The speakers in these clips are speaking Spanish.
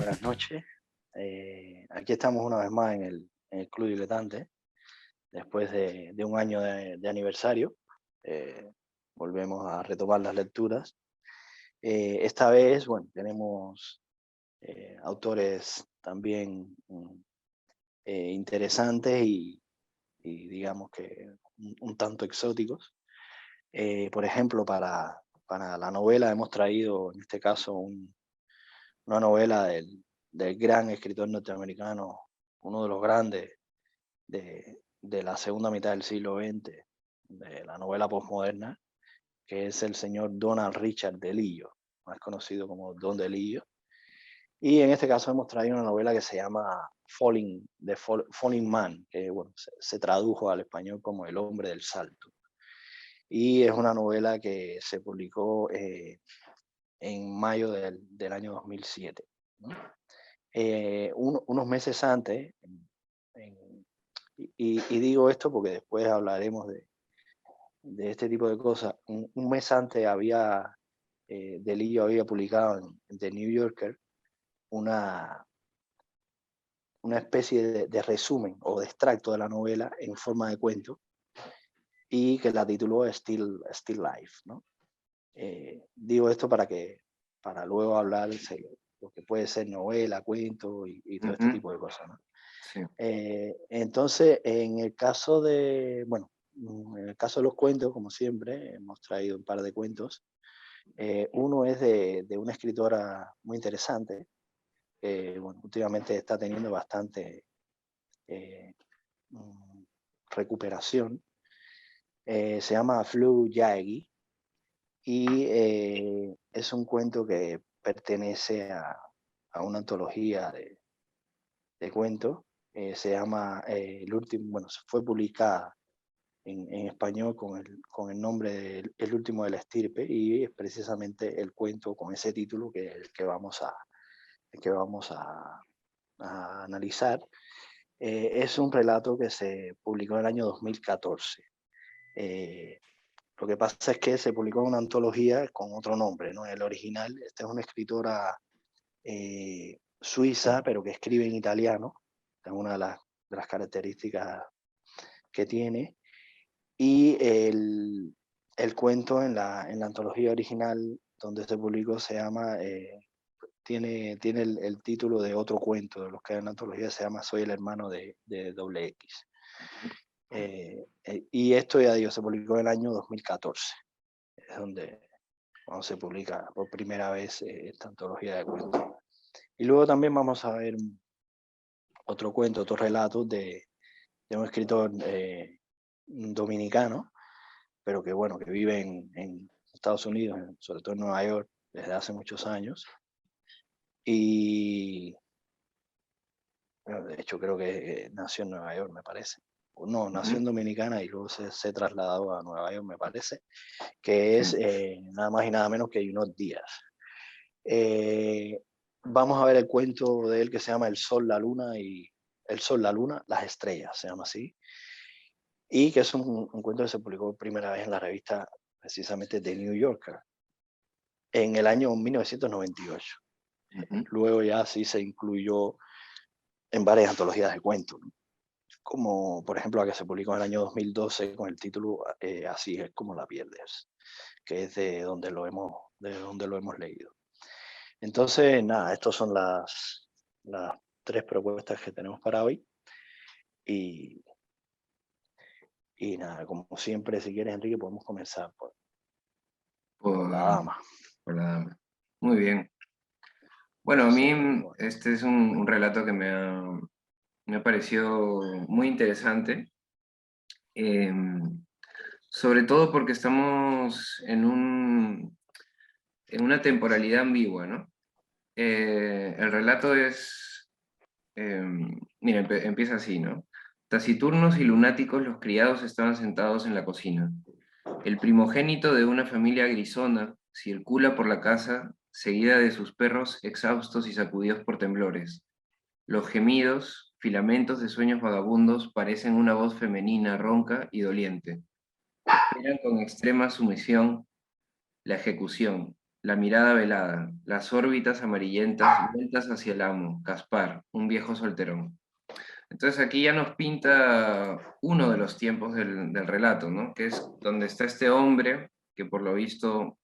buenas noches. Aquí estamos una vez más en el Club Diletante, después de un año de aniversario. Eh, Volvemos a retomar las lecturas. Esta vez, bueno, tenemos autores también interesantes y digamos que un tanto exóticos. Por ejemplo, para la novela hemos traído, en este caso, una novela del gran escritor norteamericano, uno de los grandes de la segunda mitad del siglo XX, de la novela postmoderna, que es el señor Donald Richard DeLillo, más conocido como Don DeLillo. Y en este caso hemos traído una novela que se llama Falling Man, que bueno, se tradujo al español como El hombre del salto. Y es una novela que se publicó en mayo del año 2007, ¿no? Unos meses antes, y digo esto porque después hablaremos de este tipo de cosas, un mes antes DeLillo había publicado en The New Yorker una especie de resumen o de extracto de la novela en forma de cuento, y que la tituló Still Life, ¿no? Digo esto para luego hablar de lo que puede ser novela, cuento y todo este tipo de cosas, ¿no? Sí. Entonces, en el caso de los cuentos, como siempre, hemos traído un par de cuentos. Uno es de una escritora muy interesante, que bueno, últimamente está teniendo bastante recuperación. Se llama Flu Yaegi, y es un cuento que pertenece a una antología de cuentos. Se llama el último, bueno, fue publicada en español con el nombre de El último de la estirpe, y es precisamente el cuento con ese título el que vamos a analizar. Es un relato que se publicó en el año 2014. Lo que pasa es que se publicó en una antología con otro nombre, ¿no? El original. Esta es una escritora suiza, pero que escribe en italiano. Es una de las características que tiene. Y el cuento en la antología original donde se publicó se llama, tiene el título de otro cuento de los que hay en la antología, se llama Soy el hermano de Doble X. Y esto, ya digo, se publicó en el año 2014. Es cuando se publica por primera vez esta antología de cuentos. Y luego también vamos a ver otro cuento, otro relato de un escritor dominicano, pero que bueno, que vive en Estados Unidos, sobre todo en Nueva York, desde hace muchos años. Y bueno, de hecho creo que nació en Nueva York, me parece. O no, nació en Dominicana y luego se trasladó a Nueva York, me parece, que es nada más y nada menos que Junot Díaz. Vamos a ver el cuento de él que se llama El Sol, la Luna, las Estrellas, se llama así. Y que es un cuento que se publicó por primera vez en la revista precisamente The New Yorker en el año 1998. Luego ya sí se incluyó en varias antologías de cuentos, ¿no? Como por ejemplo la que se publicó en el año 2012 con el título Así es como la pierdes, que es de donde lo hemos leído. Entonces, nada, estas son las tres propuestas que tenemos para hoy. Y nada, como siempre, si quieres, Enrique, podemos comenzar por la dama. Por la dama. Muy bien. Bueno, a mí este es un relato que me ha parecido muy interesante, sobre todo porque estamos en una temporalidad ambigua, ¿no? El relato mira, empieza así, ¿no? Taciturnos y lunáticos, los criados estaban sentados en la cocina. El primogénito de una familia grisona circula por la casa, seguida de sus perros exhaustos y sacudidos por temblores. Los gemidos, filamentos de sueños vagabundos, parecen una voz femenina ronca y doliente. Esperan con extrema sumisión la ejecución, la mirada velada, las órbitas amarillentas vueltas hacia el amo, Caspar, un viejo solterón. Entonces aquí ya nos pinta uno de los tiempos del relato, ¿no? Que es donde está este hombre que por lo visto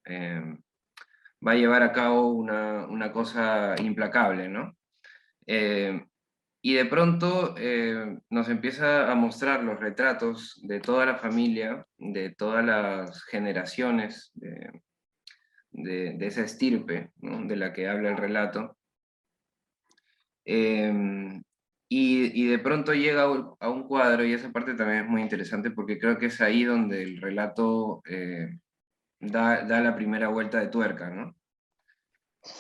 va a llevar a cabo una cosa implacable, ¿no? Eh, y de pronto nos empieza a mostrar los retratos de toda la familia, de todas las generaciones de esa estirpe, ¿no? De la que habla el relato. Y de pronto llega a un cuadro, y esa parte también es muy interesante porque creo que es ahí donde el relato da la primera vuelta de tuerca, ¿no?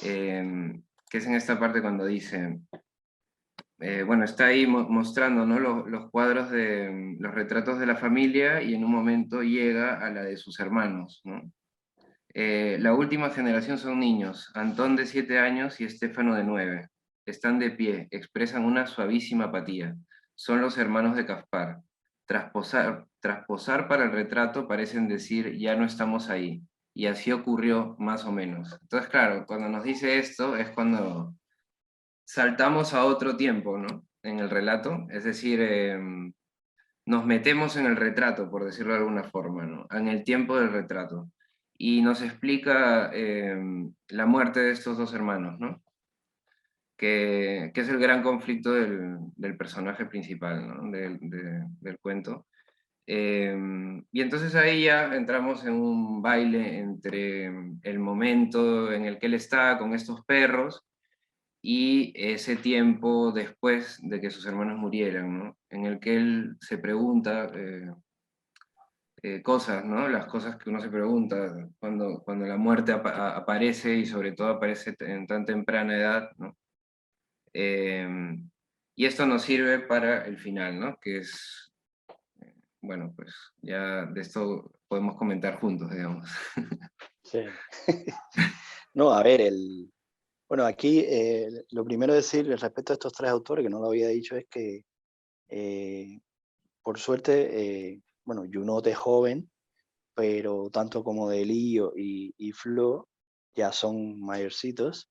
Que es en esta parte cuando dice, bueno, está ahí mostrando, ¿no? Los cuadros de los retratos de la familia y en un momento llega a la de sus hermanos, ¿no? La última generación son niños, Antón de 7 años y Estéfano de 9. Están de pie, expresan una suavísima apatía. Son los hermanos de Caspar. Tras posar para el retrato parecen decir, ya no estamos ahí. Y así ocurrió más o menos. Entonces, claro, cuando nos dice esto es cuando saltamos a otro tiempo, ¿no? En el relato. Es decir, nos metemos en el retrato, por decirlo de alguna forma, ¿no? En el tiempo del retrato. Y nos explica la muerte de estos dos hermanos, ¿no? Que es el gran conflicto del personaje principal, ¿no? Del cuento. Y entonces ahí ya entramos en un baile entre el momento en el que él está con estos perros y ese tiempo después de que sus hermanos murieran, ¿no? En el que él se pregunta cosas, ¿no? Las cosas que uno se pregunta cuando la muerte aparece y sobre todo aparece en tan temprana edad, ¿no? Eh, y esto nos sirve para el final, ¿no? Que es, bueno, pues ya de esto podemos comentar juntos, digamos. Sí. No, a ver, bueno, aquí lo primero decir respecto a estos tres autores, que no lo había dicho, es que eh, por suerte, bueno, Junot es joven, pero tanto como Delio y Flo ya son mayorcitos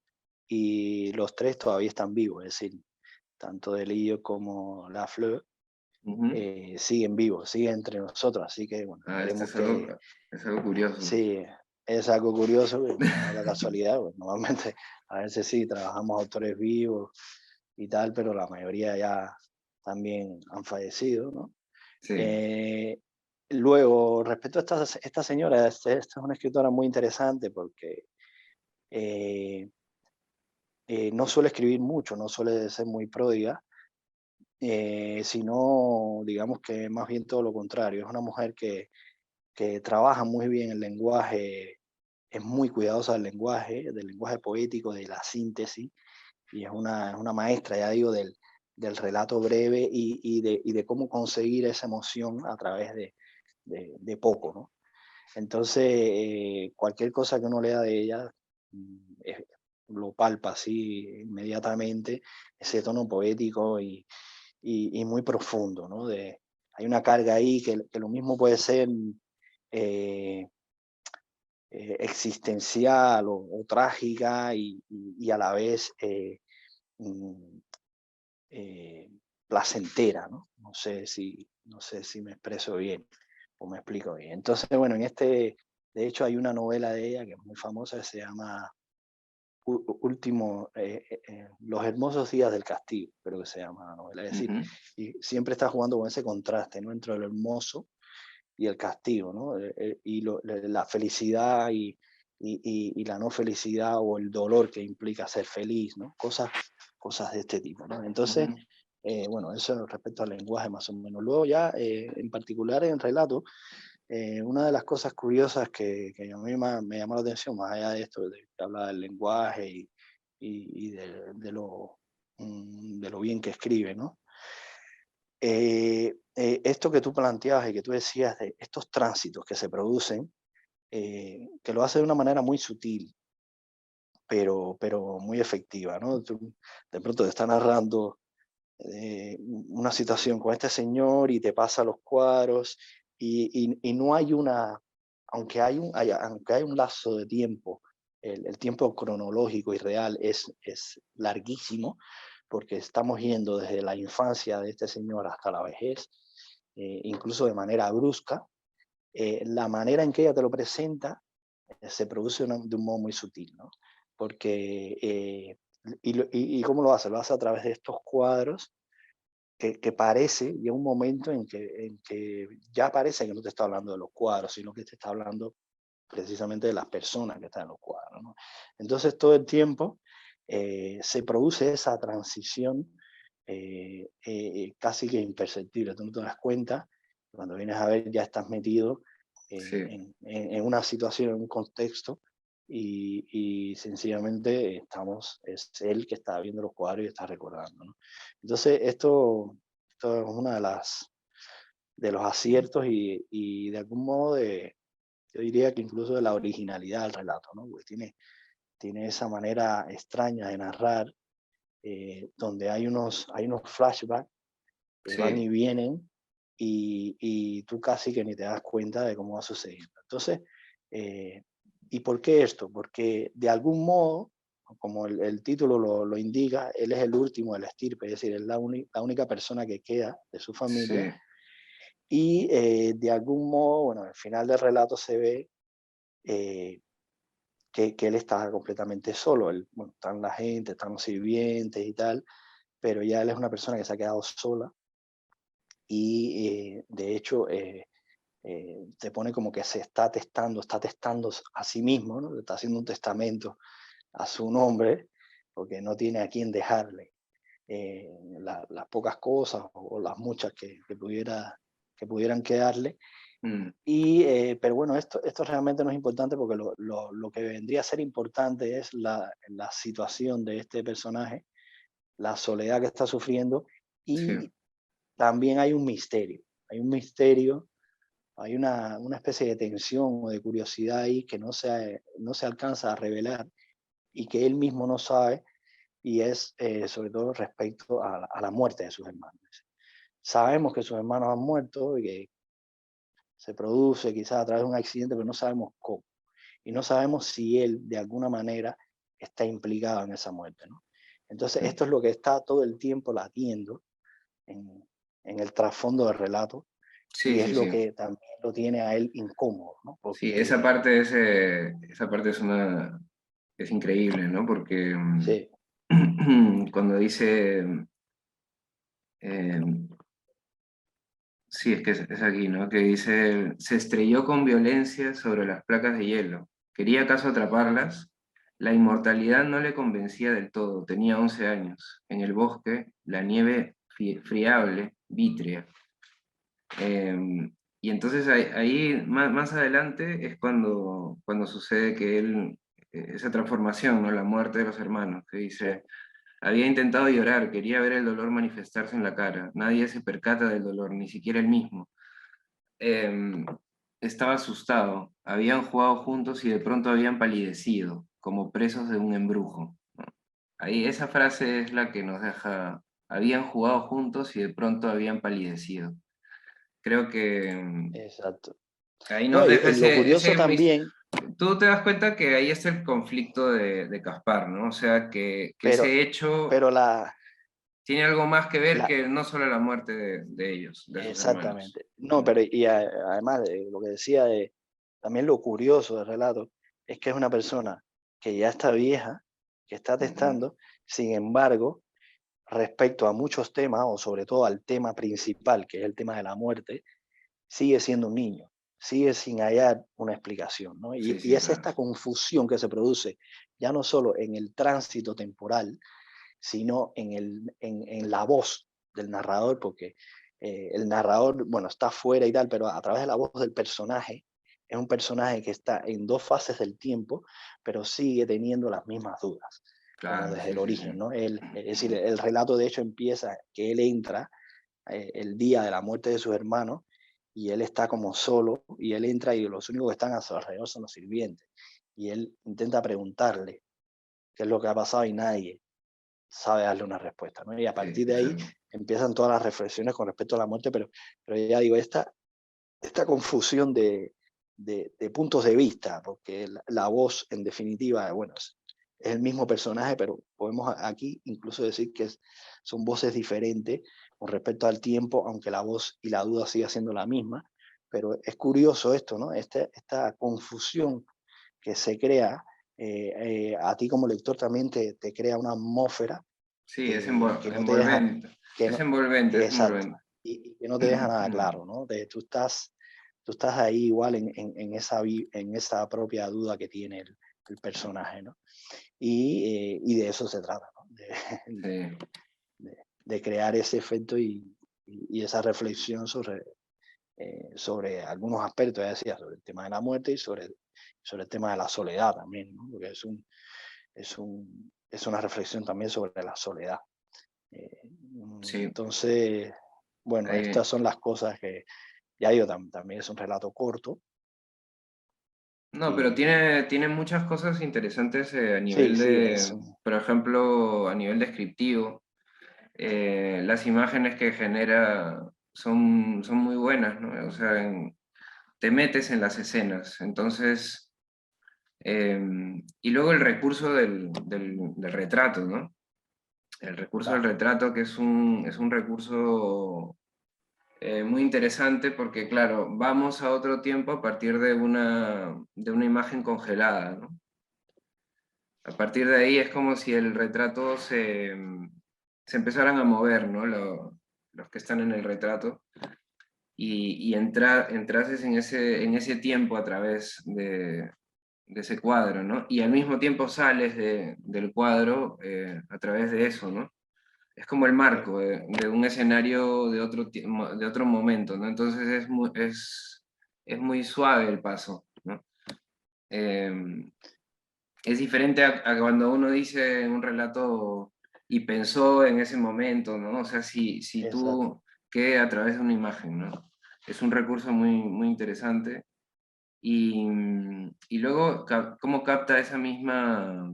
y los tres todavía están vivos, es decir, tanto Delio como la Flo Ujú. siguen vivos, siguen entre nosotros, así que bueno, Ah, esto esperemos que es algo curioso. sí, es algo curioso, que no da casualidad, pues, normalmente a veces sí, trabajamos autores vivos y tal, pero la mayoría ya también han fallecido, ¿no? Sí. Eh, Luego, respecto a esta señora, esta es una escritora muy interesante porque eh, no suele escribir mucho, no suele ser muy pródiga, sino, digamos que más bien todo lo contrario. Es una mujer que trabaja muy bien el lenguaje, es muy cuidadosa del lenguaje poético, de la síntesis, y es una maestra, ya digo, del relato breve y de cómo conseguir esa emoción a través de poco, ¿no? Entonces, cualquier cosa que uno lea de ella lo palpa así inmediatamente, ese tono poético y muy profundo, ¿no? Hay una carga ahí que lo mismo puede ser eh, existencial o trágica y a la vez mm, eh, placentera, ¿no? No sé si me expreso bien o me explico bien. Entonces, bueno, de hecho hay una novela de ella que es muy famosa que se llama Los hermosos días del castigo, creo que se llama la novela. Es decir, Ujú. y siempre está jugando con ese contraste, ¿no? Entre lo hermoso y el castigo, ¿no? La felicidad y la no felicidad o el dolor que implica ser feliz, ¿no? Cosas de este tipo, ¿no? Entonces, Ujú. bueno, eso respecto al lenguaje más o menos. Luego ya, en particular en relato, una de las cosas curiosas que a mí me llamó la atención, más allá de esto, de que habla del lenguaje y de lo bien que escribe, ¿no? Esto que tú planteabas y que tú decías de estos tránsitos que se producen, que lo hace de una manera muy sutil, pero muy efectiva, ¿no? De pronto te está narrando una situación con este señor y te pasa los cuadros y no hay aunque hay un lazo de tiempo el tiempo cronológico y real es larguísimo, porque estamos yendo desde la infancia de este señor hasta la vejez, incluso de manera brusca. La manera en que ella te lo presenta se produce de un modo muy sutil, ¿no? Porque, y ¿cómo lo hace? Lo hace a través de estos cuadros que parece, llega un momento en que ya parece que no te está hablando de los cuadros, sino que te está hablando precisamente de las personas que están en los cuadros, ¿no? Entonces todo el tiempo se produce esa transición casi que imperceptible. Tú no te das cuenta, cuando vienes a ver ya estás metido Sí. en una situación, en un contexto, y sencillamente es él que está viendo los cuadros y está recordando, ¿no? Entonces esto es una de los aciertos y de algún modo yo diría que incluso de la originalidad del relato, ¿no? Porque tiene esa manera extraña de narrar, donde hay unos flashbacks que van Sí, y vienen y tú casi que ni te das cuenta de cómo va sucediendo. Entonces, eh, ¿y por qué esto? Porque de algún modo, como el título lo indica, él es el último de la estirpe, es decir, es la única persona que queda de su familia sí, y de algún modo, bueno, al final del relato se ve eh, que él está completamente solo. Él, bueno, están la gente, están los sirvientes y tal, pero ya él es una persona que se ha quedado sola y de hecho te pone como que se está testando a sí mismo, ¿no? Está haciendo un testamento a su nombre porque no tiene a quién dejarle las pocas cosas o las muchas que pudieran quedarle. mm, Y, pero bueno, esto realmente no es importante porque lo que vendría a ser importante es la situación de este personaje, la soledad que está sufriendo sí, y también hay un misterio, hay una especie de tensión o de curiosidad ahí que no se alcanza a revelar y que él mismo no sabe y es sobre todo respecto a la muerte de sus hermanos. Sabemos que sus hermanos han muerto y que se produce quizás a través de un accidente, pero no sabemos cómo. Y no sabemos si él de alguna manera está implicado en esa muerte, ¿no? Entonces, mm, esto es lo que está todo el tiempo latiendo en, en el trasfondo del relato sí, y es sí, lo sí. que también lo tiene a él incómodo, ¿no? Sí, Porque, esa parte es increíble, ¿no? Porque sí, cuando dice, eh, sí, es que es aquí, ¿no? Que dice, se estrelló con violencia sobre las placas de hielo. ¿Quería acaso atraparlas? La inmortalidad no le convencía del todo. Tenía 11 años. En el bosque, la nieve friable, vítrea. Y entonces ahí más adelante es cuando sucede que él, esa transformación, ¿no? La muerte de los hermanos, que sí, dice, había intentado llorar, quería ver el dolor manifestarse en la cara. Nadie se percata del dolor, ni siquiera él mismo. Em, Estaba asustado, habían jugado juntos y de pronto habían palidecido, como presos de un embrujo, ¿no? Ahí esa frase es la que nos deja, habían jugado juntos y de pronto habían palidecido. Creo que exacto. ahí No, nos deja lo curioso también, Tú te das cuenta que ahí está el conflicto de Caspar, ¿no? O sea, que pero, ese hecho pero tiene algo más que ver la, que no solo la muerte de ellos, de sus hermanos. exactamente. No, pero y además de lo que decía de también lo curioso del relato es que es una persona que ya está vieja, que está Ujú. testando, sin embargo, respecto a muchos temas, o sobre todo al tema principal, que es el tema de la muerte, sigue siendo un niño, sigue sin hallar una explicación, ¿no? Sí, Y sí, es claro. esta confusión que se produce ya no solo en el tránsito temporal, sino en la voz del narrador, porque el narrador, bueno, está fuera y tal, pero a través de la voz del personaje, es un personaje que está en dos fases del tiempo, pero sigue teniendo las mismas dudas, como Claro, desde sí, el sí, origen, sí. ¿no? Es decir, el relato de hecho empieza que él entra el día de la muerte de sus hermanos y él está como solo y él entra y los únicos que están a su alrededor son los sirvientes. Y él intenta preguntarle qué es lo que ha pasado y nadie sabe darle una respuesta, ¿no? Y a Sí, partir de ahí exacto. empiezan todas las reflexiones con respecto a la muerte, pero ya digo, esta confusión de puntos de vista, porque la voz, en definitiva, bueno, es el mismo personaje, pero podemos aquí incluso decir que son voces diferentes con respecto al tiempo, aunque la voz y la duda siga siendo la misma. Pero es curioso esto, ¿no? Esta confusión que se crea, a ti como lector también te crea una atmósfera Sí, que no te deja, envolvente. que Es no, envolvente, es exacto, envolvente. y que no te deja nada claro, ¿no? Tú estás ahí igual en esa propia duda que tiene el personaje, ¿no? Y de eso se trata, ¿no? Sí. De crear ese efecto y esa reflexión sobre algunos aspectos, ya decía, sobre el tema de la muerte y sobre el tema de la soledad también, ¿no? Porque es una reflexión también sobre la soledad. Sí, Entonces, bueno, ahí- estas son las cosas que, ya digo, también es un relato corto. no, pero Y tiene muchas cosas interesantes a sí, nivel sí, por ejemplo, a nivel descriptivo. Las imágenes que genera son muy buenas, ¿no? O sea, te metes en las escenas. Entonces, y luego el recurso del retrato, ¿no? El recurso del claro, retrato, que es un recurso muy interesante porque, claro, vamos a otro tiempo a partir de una imagen congelada, ¿no? A partir de ahí es como si el retrato se empezaran a mover, ¿no? Los que están en el retrato y entrases en ese tiempo a través de ese cuadro, ¿no? Y al mismo tiempo sales del cuadro a través de eso, ¿no? Es como el marco de un escenario de otro momento, ¿no? Entonces es muy suave el paso, ¿no? Eh, es diferente a cuando uno dice un relato y pensó en ese momento, ¿no? O sea, si exacto. tú que a través de una imagen, ¿no? Es un recurso muy interesante. Y luego, ¿cómo capta esa misma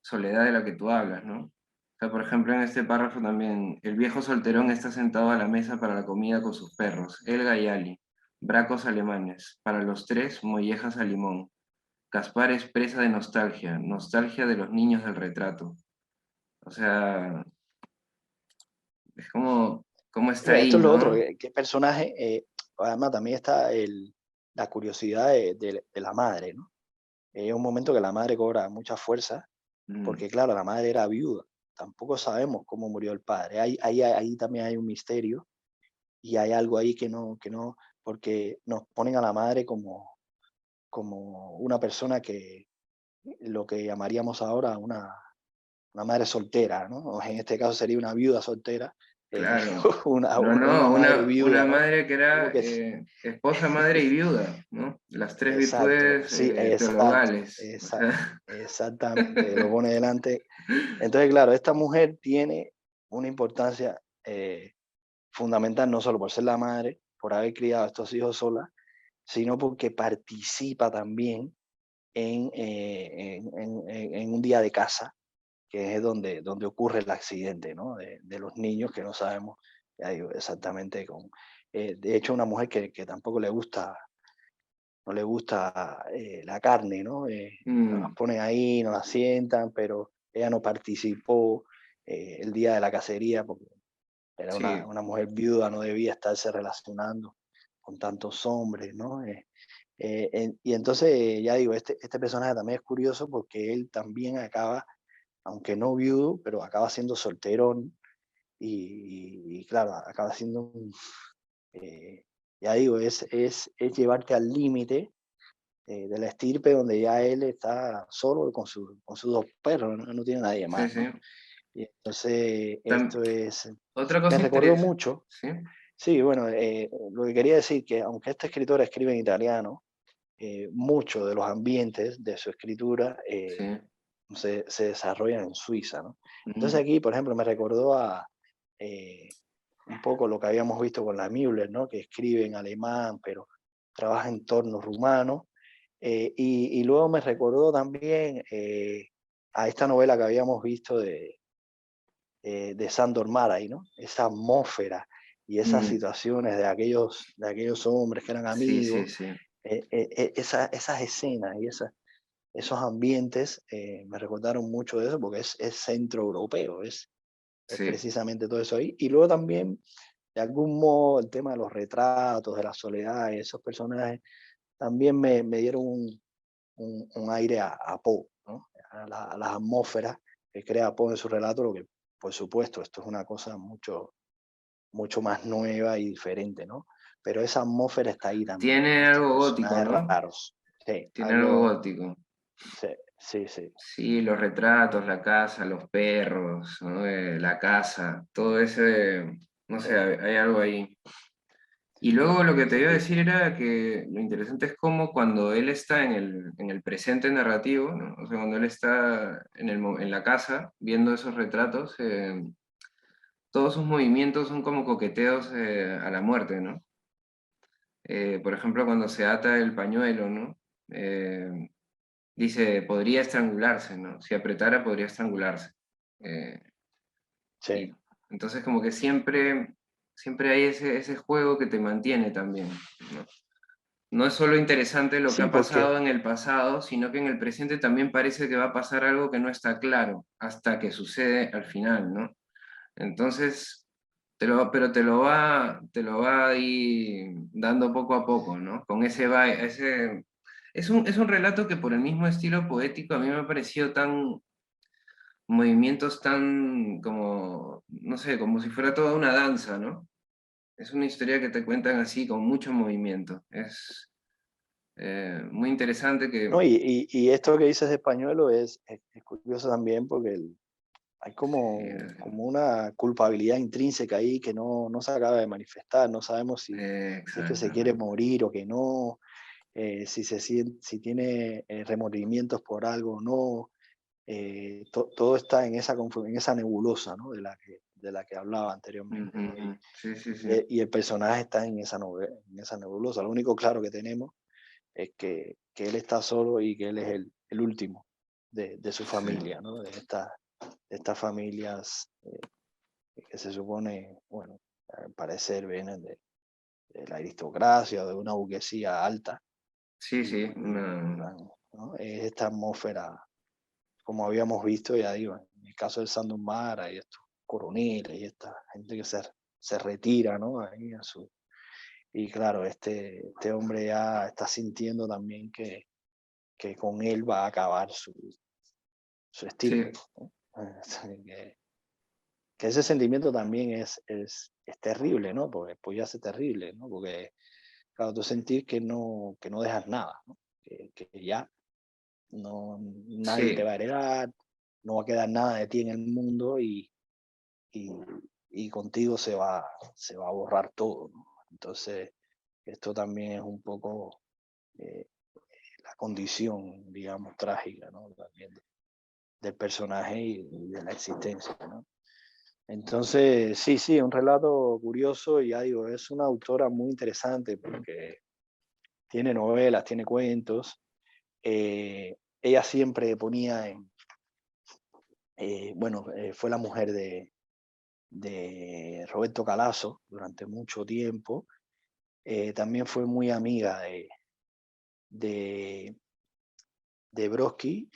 soledad de la que tú hablas, ¿no? O sea, por ejemplo, en este párrafo también, el viejo solterón está sentado a la mesa para la comida con sus perros, Elga y Ali, bracos alemanes, para los tres, mollejas a limón. Gaspar es presa de nostalgia, nostalgia de los niños del retrato. O sea, es como está Esto ahí, es lo otro, ¿no? que el personaje, además también está la curiosidad de la madre, ¿no? Es un momento que la madre cobra mucha fuerza, Mm, porque claro, la madre era viuda. Tampoco sabemos cómo murió el padre. Ahí también hay un misterio y hay algo ahí que no, porque nos ponen a la madre como una persona que lo que llamaríamos ahora una madre soltera, ¿no? O en este caso sería una viuda soltera, claro. No, una no, madre una viuda, ¿no? madre que Algo era que esposa, madre y viuda, ¿no? Las tres exacto, virtudes sí, exacto, teologales. O sea, exactamente, lo pone delante. Entonces, claro, esta mujer tiene una importancia fundamental, no solo por ser la madre, por haber criado a estos hijos sola, sino porque participa también en un día de casa, que es donde ocurre el accidente, ¿no? De los niños que no sabemos, ya digo, exactamente de hecho, una mujer que tampoco no le gusta la carne, ¿no? Nos las mm, ponen ahí, nos las sientan, pero ella no participó el día de la cacería porque era sí, una mujer viuda, no debía estarse relacionando con tantos hombres, ¿no? Y entonces, ya digo, este personaje también es curioso porque él también acaba, aunque no viudo, pero acaba siendo solterón y claro, acaba siendo eh, ya digo, es llevarte al límite de la estirpe donde ya él está solo con sus dos perros, no tiene nadie sí, más, sí. ¿no? Y entonces Tam- esto es, Otra me cosa recordó interesante, mucho, ¿sí? sí, bueno, lo que quería decir que aunque este escritor escribe en italiano, muchos de los ambientes de su escritura Sí. se desarrollan en Suiza, ¿no? Entonces Mm, aquí, por ejemplo, me recordó eh, un poco lo que habíamos visto con la Müller, ¿no? Que escribe en alemán, pero trabaja en torno rumano. Y luego me recordó también a esta novela que habíamos visto de Sándor Márai, ¿no? Esa atmósfera y esas mm, situaciones de aquellos hombres que eran sí, sí, amigos sí. esas escenas y esos ambientes me recordaron mucho de eso porque es centro europeo, es Sí, precisamente todo eso ahí. Y luego también, de algún modo, el tema de los retratos, de la soledad y esos personajes, también me dieron un aire a Poe, ¿no? A las atmósferas que crea Poe en su relato, lo que, por supuesto, esto es una cosa mucho más nueva y diferente, ¿no? Pero esa atmósfera está ahí también, ¿no? tiene Estos algo gótico, personajes ¿no? raros. Sí, Tiene algo algo, gótico. sí, sí, sí. Sí, los retratos, la casa, los perros, ¿no? La casa, todo ese, no sé, hay algo ahí. Y luego lo que te iba a Sí, decir era que lo interesante es cómo cuando él está en el presente narrativo, ¿no? O sea, cuando él está en la casa viendo esos retratos, todos sus movimientos son como coqueteos a la muerte, ¿no? Por ejemplo, cuando se ata el pañuelo, ¿no? Eh, dice, podría estrangularse, ¿no? Si apretara, podría estrangularse. Eh, sí. y entonces como que siempre hay ese juego que te mantiene también, ¿no? No es solo interesante lo que Sí, ha pasado porque, en el pasado, sino que en el presente también parece que va a pasar algo que no está claro hasta que sucede al final, ¿no? Entonces, pero te lo va ahí dando poco a poco, ¿no? Con es un relato que por el mismo estilo poético a mí me ha parecido movimientos tan como, no sé, como si fuera toda una danza, ¿no? Es una historia que te cuentan así, con mucho movimiento. Es muy interesante que... no, y esto que dices de pañuelo es curioso también porque hay Sí, como una culpabilidad intrínseca ahí que no se acaba de manifestar, no sabemos si es que se quiere exactamente. morir o que no, si tiene remordimientos por algo o no, todo está en esa nebulosa, ¿no? De la que hablaba anteriormente, ¿no? Ujú, sí, sí, sí. Y el personaje está en esa nebulosa. Lo único claro que tenemos es que él está solo y que él es el último de su Sí, familia, ¿no? De estas familias que se supone, bueno, al parecer vienen de la aristocracia o de una burguesía alta sí, sí, ¿no? Es esta atmósfera, como habíamos visto, ya digo, en el caso del Sandumara y estos coroneles y esta gente que se retira, ¿no? Ahí y claro, este hombre ya está sintiendo también que con él va a acabar su sí, estirpe, ¿no? Que, que ese sentimiento también es terrible, ¿no? Porque pues ya es terrible, ¿no? Porque, claro, tú sentir que no dejas nada, ¿no? Que ya nadie te sí, va a heredar, no va a quedar nada de ti en el mundo y, y contigo se va a borrar todo, ¿no? Entonces, esto también es un poco eh, la condición, digamos, trágica, ¿no? También del personaje y de la existencia, ¿no? Entonces, sí, sí, un relato curioso y ya digo, es una autora muy interesante porque tiene novelas, tiene cuentos. Ella siempre ponía bueno, fue la mujer de Roberto Calasso durante mucho tiempo. También fue muy amiga de, de Brodsky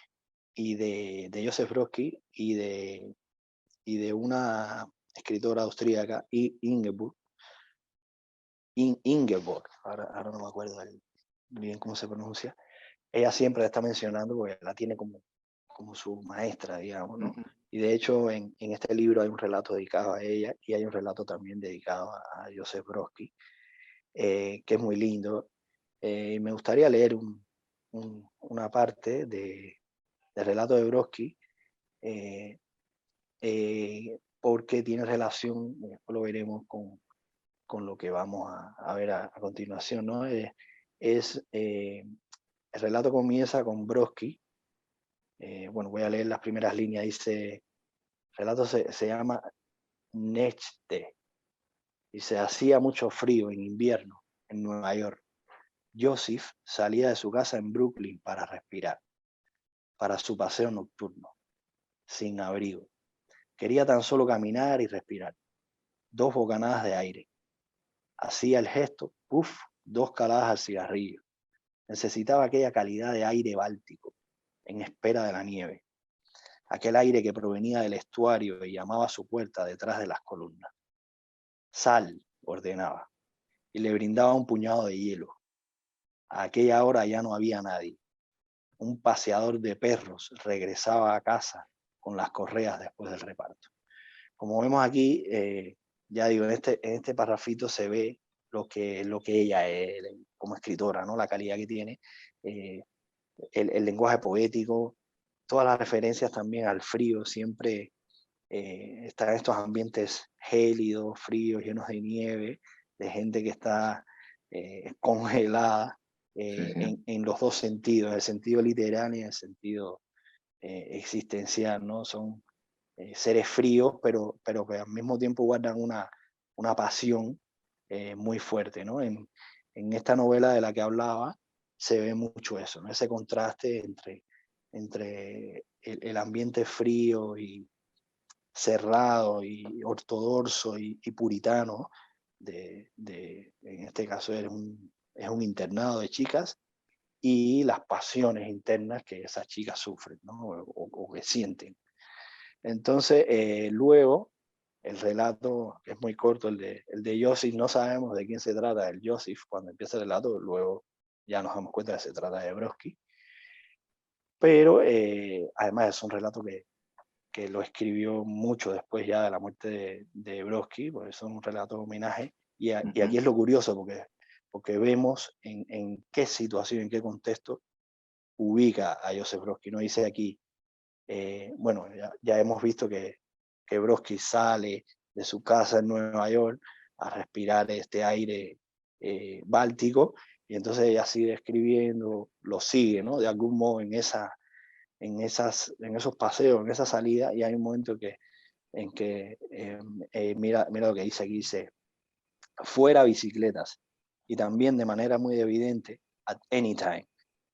y de Joseph Brodsky y de una escritora austríaca, Ingeborg, ahora no me acuerdo bien cómo se pronuncia. Ella siempre la está mencionando porque la tiene como su maestra, digamos, ¿no? ujú, Y de hecho en este libro hay un relato dedicado a ella y hay un relato también dedicado a Joseph Brodsky, que es muy lindo. Me gustaría leer una parte del relato de Brodsky, eh, porque tiene relación, después lo veremos con lo que vamos a ver a continuación, ¿no? El relato comienza con Brodsky. Bueno, voy a leer las primeras líneas. Dice, el relato se llama Nechte. Dice, hacía mucho frío en invierno en Nueva York. Joseph salía de su casa en Brooklyn para respirar, para su paseo nocturno, sin abrigo. Quería tan solo caminar y respirar. 2 bocanadas de aire. Hacía el gesto, puff, 2 caladas al cigarrillo. necesitaba aquella calidad de aire báltico en espera de la nieve, aquel aire que provenía del estuario y llamaba a su puerta detrás de las columnas. Sal, ordenaba, y le brindaba un puñado de hielo. A aquella hora ya no había nadie. Un paseador de perros regresaba a casa con las correas después del reparto. Como vemos aquí, ya digo, en este parrafito se ve lo que ella es como escritora, ¿no? La calidad que tiene, el lenguaje poético, todas las referencias también al frío, siempre están estos ambientes gélidos, fríos, llenos de nieve, de gente que está congelada Sí, sí. en los dos sentidos, en el sentido literal y en el sentido existencial, ¿no? Son seres fríos, pero que al mismo tiempo guardan una pasión muy fuerte, ¿no? En esta novela de la que hablaba se ve mucho eso, ¿no? Ese contraste entre el ambiente frío y cerrado y ortodoxo y puritano en este caso es un internado de chicas, y las pasiones internas que esas chicas sufren, ¿no? O que sienten. Entonces, luego, el relato es muy corto, el de Joseph, no sabemos de quién se trata, el Joseph, cuando empieza el relato, luego ya nos damos cuenta que se trata de Brodsky, pero además es un relato que lo escribió mucho después ya de la muerte de Brodsky, por eso es un relato de homenaje, y aquí es lo curioso, porque vemos en qué situación, en qué contexto ubica a Joseph Brodsky, ¿no? Dice aquí, bueno, ya hemos visto que Brodsky sale de su casa en Nueva York a respirar este aire báltico, y entonces ella sigue escribiendo, lo sigue, ¿no? De algún modo en esos paseos, en esa salida, y hay un momento en que mira lo que dice aquí, dice, fuera bicicletas, y también de manera muy evidente, at any time,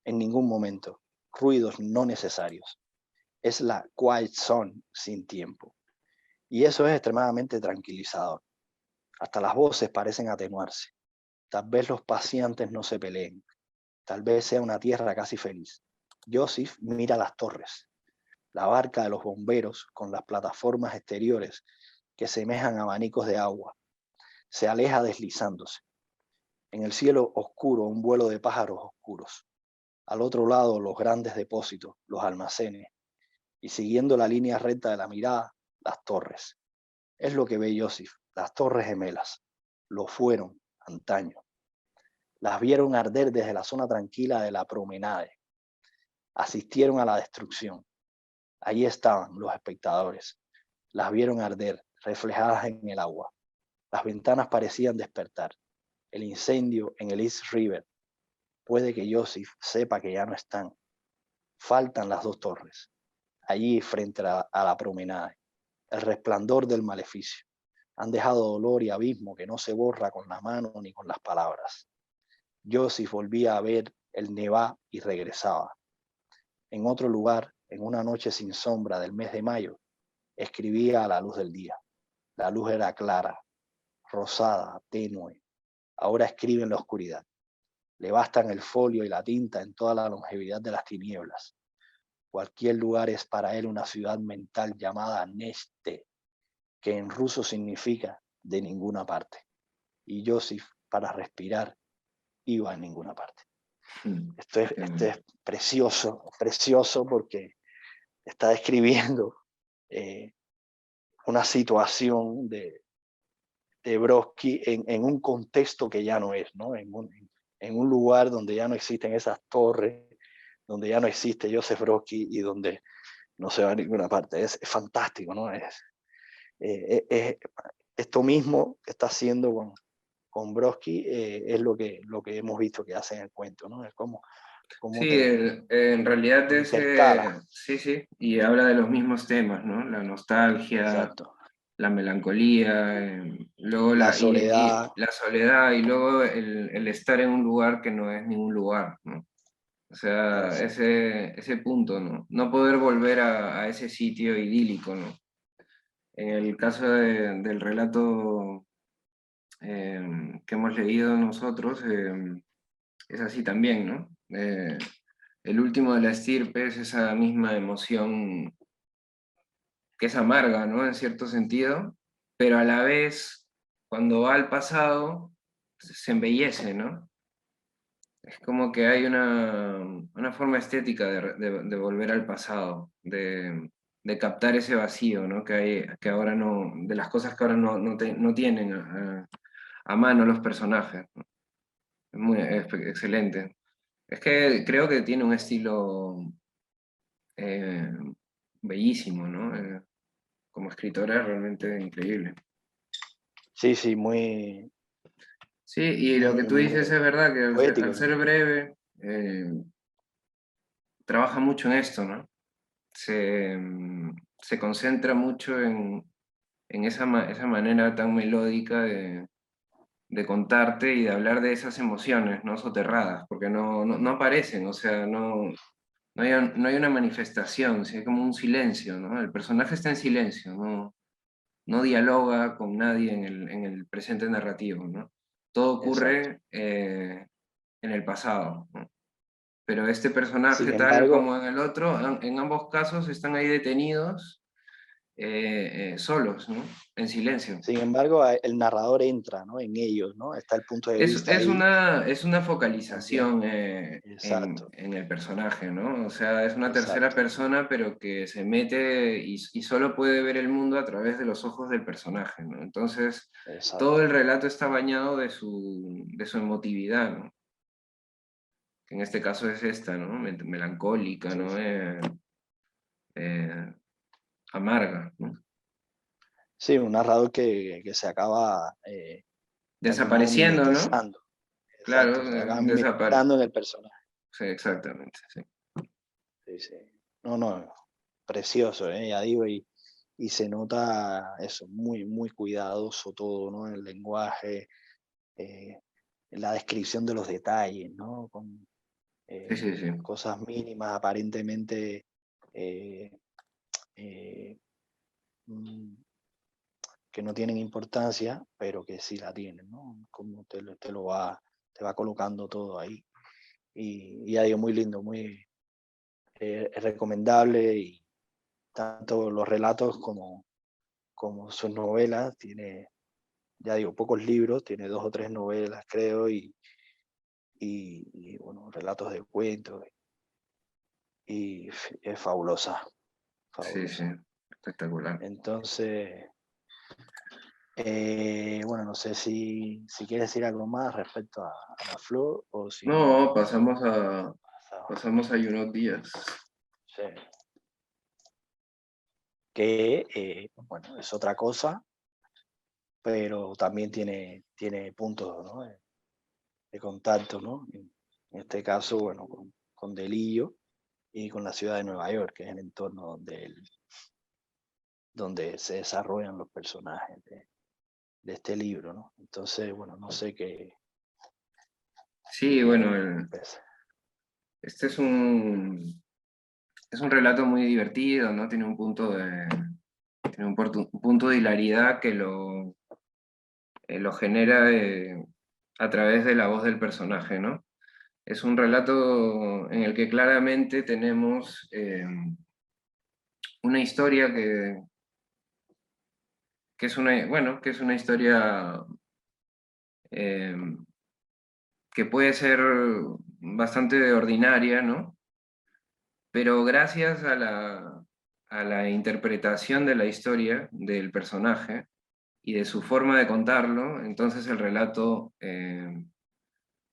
en ningún momento, ruidos no necesarios. Es la quiet zone sin tiempo. Y eso es extremadamente tranquilizador. Hasta las voces parecen atenuarse. Tal vez los pacientes no se peleen. Tal vez sea una tierra casi feliz. Joseph mira las torres, la barca de los bomberos con las plataformas exteriores que semejan abanicos de agua. Se aleja deslizándose. En el cielo oscuro, un vuelo de pájaros oscuros. Al otro lado, los grandes depósitos, los almacenes. Y siguiendo la línea recta de la mirada, las torres. Es lo que ve Joseph, las torres gemelas. Lo fueron antaño. Las vieron arder desde la zona tranquila de la promenade. Asistieron a la destrucción. Allí estaban los espectadores. Las vieron arder, reflejadas en el agua. Las ventanas parecían despertar. El incendio en el East River. Puede que Joseph sepa que ya no están. Faltan las dos torres. Allí frente a la promenade. El resplandor del maleficio. Han dejado dolor y abismo que no se borra con la mano ni con las palabras. Joseph volvía a ver el Nevá y regresaba. En otro lugar, en una noche sin sombra del mes de mayo, escribía a la luz del día. La luz era clara, rosada, tenue. Ahora escribe en la oscuridad. Le bastan el folio y la tinta en toda la longevidad de las tinieblas. Cualquier lugar es para él una ciudad mental llamada Neste, que en ruso significa de ninguna parte. Y Joseph, para respirar, iba a ninguna parte. Esto es precioso, precioso, porque está describiendo una situación de Brodsky en un contexto que ya no es, ¿no? En un lugar donde ya no existen esas torres, donde ya no existe Joseph Brodsky y donde no se va a ninguna parte. Es fantástico, ¿no? Es esto mismo que está haciendo con Brodsky, es lo que hemos visto que hace en el cuento, ¿no? Es como Sí, te en realidad intercala. sí, sí, y habla de los mismos temas, ¿no? La nostalgia, Exacto. la melancolía, luego La soledad. la soledad y luego el estar en un lugar que no es ningún lugar, ¿no? O sea, Exacto. ese punto, ¿no? No poder volver a ese sitio idílico, ¿no? En el caso del relato que hemos leído nosotros, es así también, ¿no? El último de la estirpe es esa misma emoción que es amarga, ¿no? En cierto sentido, pero a la vez, cuando va al pasado, se embellece, ¿no? Es como que hay una forma estética de volver al pasado, de captar ese vacío, ¿no? Que ahora no, de las cosas que ahora no tienen a mano los personajes, ¿no? Es excelente. Es que creo que tiene un estilo eh, bellísimo, ¿no? Como escritora es realmente increíble. Sí, sí, muy, Sí, y lo que muy, tú dices es muy verdad, que al poético ser también. breve, trabaja mucho en esto, ¿no? Se concentra mucho en esa manera tan melódica de contarte y de hablar de esas emociones, ¿no? Soterradas, porque no aparecen, o sea, no hay una manifestación, sí, hay como un silencio, ¿no? El personaje está en silencio, no dialoga con nadie en el presente narrativo, ¿no? Todo Exacto. ocurre en el pasado, ¿no? Pero este Sin personaje, tal embargo, como en el otro, en ambos casos están ahí detenidos, solos, ¿no? En silencio. el narrador entra, ¿no? En ellos, ¿no? Está el punto de vista ahí Es una también. focalización Exacto, en el personaje, ¿no? O sea, es una tercera exacto, persona, pero que se mete y solo puede ver el mundo a través de los ojos del personaje, ¿no? Entonces, todo exacto. el relato está bañado de su emotividad, ¿no? Que en este caso es esta, ¿no? Melancólica, Sí, ¿no? sí. Eh, amarga, ¿no? Sí, un narrador que se acaba de al final Desapareciendo, ¿no? mimetizando. Claro, Exacto, se acaba mimetizando en el personaje. sí, exactamente, sí. Sí, sí. No, no, precioso, ya digo, y se nota eso, muy, muy cuidadoso todo, ¿no? El lenguaje, eh, la descripción de los detalles, ¿no? Con Sí, sí, sí. cosas mínimas, aparentemente eh, eh, mm, que no tienen importancia, pero que sí la tienen, ¿no? Como te va colocando todo ahí. Y ya digo, muy lindo, muy recomendable, y tanto los relatos como sus novelas. Tiene, ya digo, pocos libros, tiene 2 o 3 novelas, creo, y bueno, relatos de cuentos, y es fabulosa, Sí, sí, fabulosa. espectacular. Entonces, bueno, no sé si quieres decir algo más respecto a la flor, o si no, No, pasamos. pasamos ahí unos días. Sí. Que, bueno, es otra cosa, pero también tiene puntos, ¿no? De contacto, ¿no? En este caso, bueno, con Delillo y con la ciudad de Nueva York, que es el entorno donde se desarrollan los personajes de este libro, ¿no? Entonces, bueno, no sé Sí, bueno, pues, este es un relato muy divertido, ¿no? Tiene tiene un punto de hilaridad que lo genera a través de la voz del personaje, ¿no? Es un relato en el que claramente tenemos una historia que es bueno, que es una historia eh, que puede ser bastante ordinaria, ¿no? Pero gracias a la interpretación de la historia del personaje y de su forma de contarlo, entonces el relato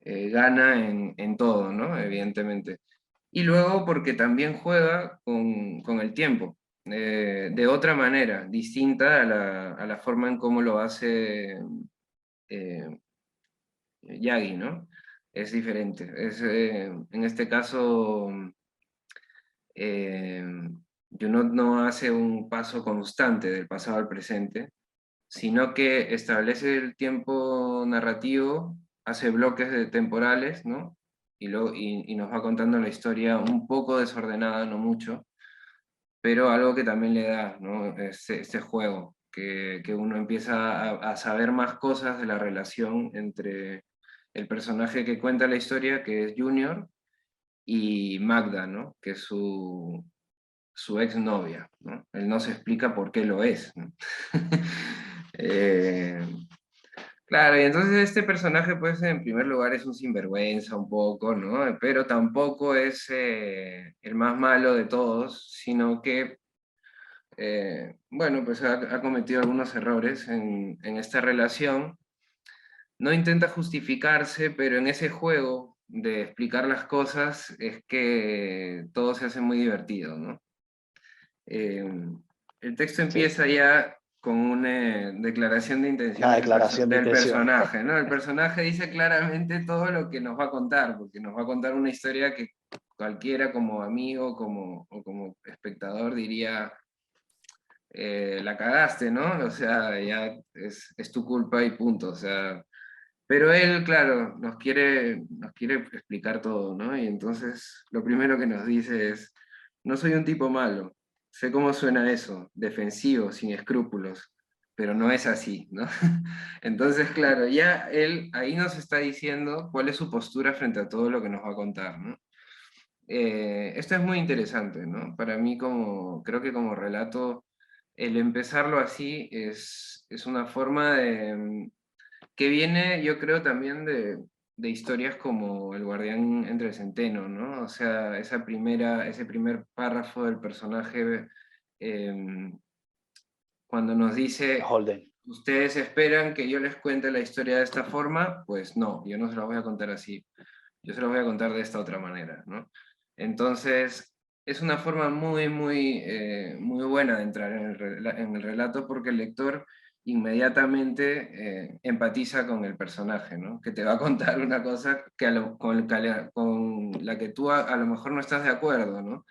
gana en todo, ¿no? Evidentemente. Y luego porque también juega con el tiempo, de otra manera, distinta a la forma en cómo lo hace eh, Yagi, ¿no? Es diferente. En este caso, eh, Junot no hace un paso constante del pasado al presente, sino que establece el tiempo narrativo, hace bloques temporales, ¿no? Y nos va contando la historia un poco desordenada, no mucho, pero algo que también le da, ¿no? Este juego, que uno empieza a saber más cosas de la relación entre el personaje que cuenta la historia, que es Junior, y Magda, ¿no? Que es su exnovia, ¿no? Él no se explica por qué lo es, ¿no? Eh, claro, y entonces este personaje, pues, en primer lugar es un sinvergüenza un poco, ¿no? Pero tampoco es el más malo de todos, sino que, bueno, pues ha cometido algunos errores en esta relación. No intenta justificarse, pero en ese juego de explicar las cosas es que todo se hace muy divertido, ¿no? Eh, el texto Sí, empieza ya con una declaración de una intenciones declaración de del intenciones. personaje, ¿no? El personaje dice claramente todo lo que nos va a contar, porque nos va a contar una historia que cualquiera como amigo o como espectador diría, la cagaste, ¿no? O sea, ya es tu culpa y punto, o sea, pero él, claro, nos quiere explicar todo, ¿no? Y entonces lo primero que nos dice es, no soy un tipo malo, sé cómo suena eso, defensivo, sin escrúpulos, pero no es así, ¿no? Entonces, claro, ya él ahí nos está diciendo cuál es su postura frente a todo lo que nos va a contar, ¿no? Esto es muy interesante, ¿no? Para mí, creo que como relato, el empezarlo así es una forma que viene, yo creo, también de historias como El guardián entre el centeno, ¿no? O sea, ese primer párrafo del personaje, eh, cuando nos dice, Holden. ustedes esperan que yo les cuente la historia de esta forma, pues no, yo no se la voy a contar así, yo se la voy a contar de esta otra manera, ¿no? Entonces, es una forma muy buena de entrar en el relato porque el lector inmediatamente empatiza con el personaje, ¿no? Que te va a contar una cosa que con la que tú a lo mejor no estás de acuerdo, ¿no?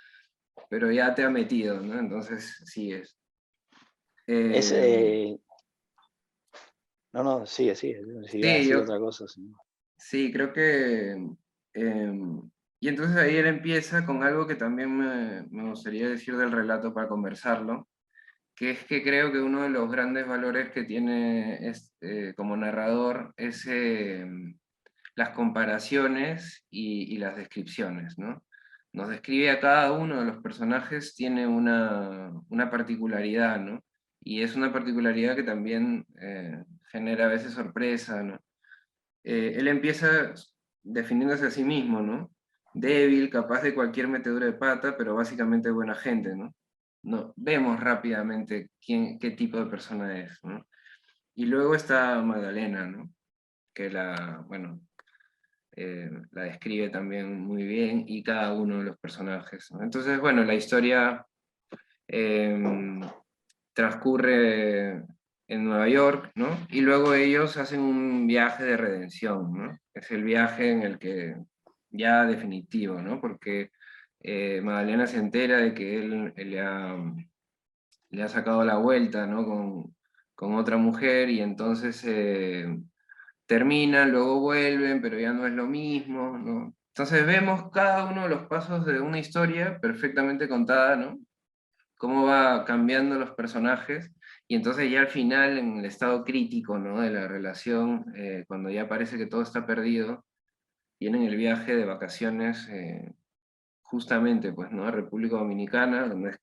Pero ya te ha metido, ¿no? Entonces, sí es. Es, Eh, no, no, sigue, sigue. Si ibas a sí, decir yo, otra cosa. Sí. sí, creo que... y entonces ahí él empieza con algo que también me gustaría decir del relato para conversarlo, que es que creo que uno de los grandes valores que tiene como narrador es las comparaciones y las descripciones, ¿no? Nos describe a cada uno de los personajes, tiene una particularidad, ¿no? Y es una particularidad que también genera a veces sorpresa, ¿no? Él empieza definiéndose a sí mismo, ¿no? Débil, capaz de cualquier metedura de pata, pero básicamente buena gente, ¿no? No, vemos rápidamente qué tipo de persona es, ¿no? Y luego está Magdalena, ¿no? Que bueno, la describe también muy bien, y cada uno de los personajes, ¿no? Entonces, bueno, la historia eh, transcurre en Nueva York, ¿no? Y luego ellos hacen un viaje de redención, ¿no? Es el viaje en el que ya definitivo, ¿no? Porque Magdalena se entera de que él le ha sacado la vuelta, ¿no? Con otra mujer, y entonces terminan, luego vuelven, pero ya no es lo mismo, ¿no? Entonces vemos cada uno de los pasos de una historia perfectamente contada, ¿no? Cómo va cambiando los personajes, y entonces ya al final, en el estado crítico, ¿no? De la relación, cuando ya parece que todo está perdido, vienen el viaje de vacaciones, justamente, pues, ¿no? A República Dominicana, donde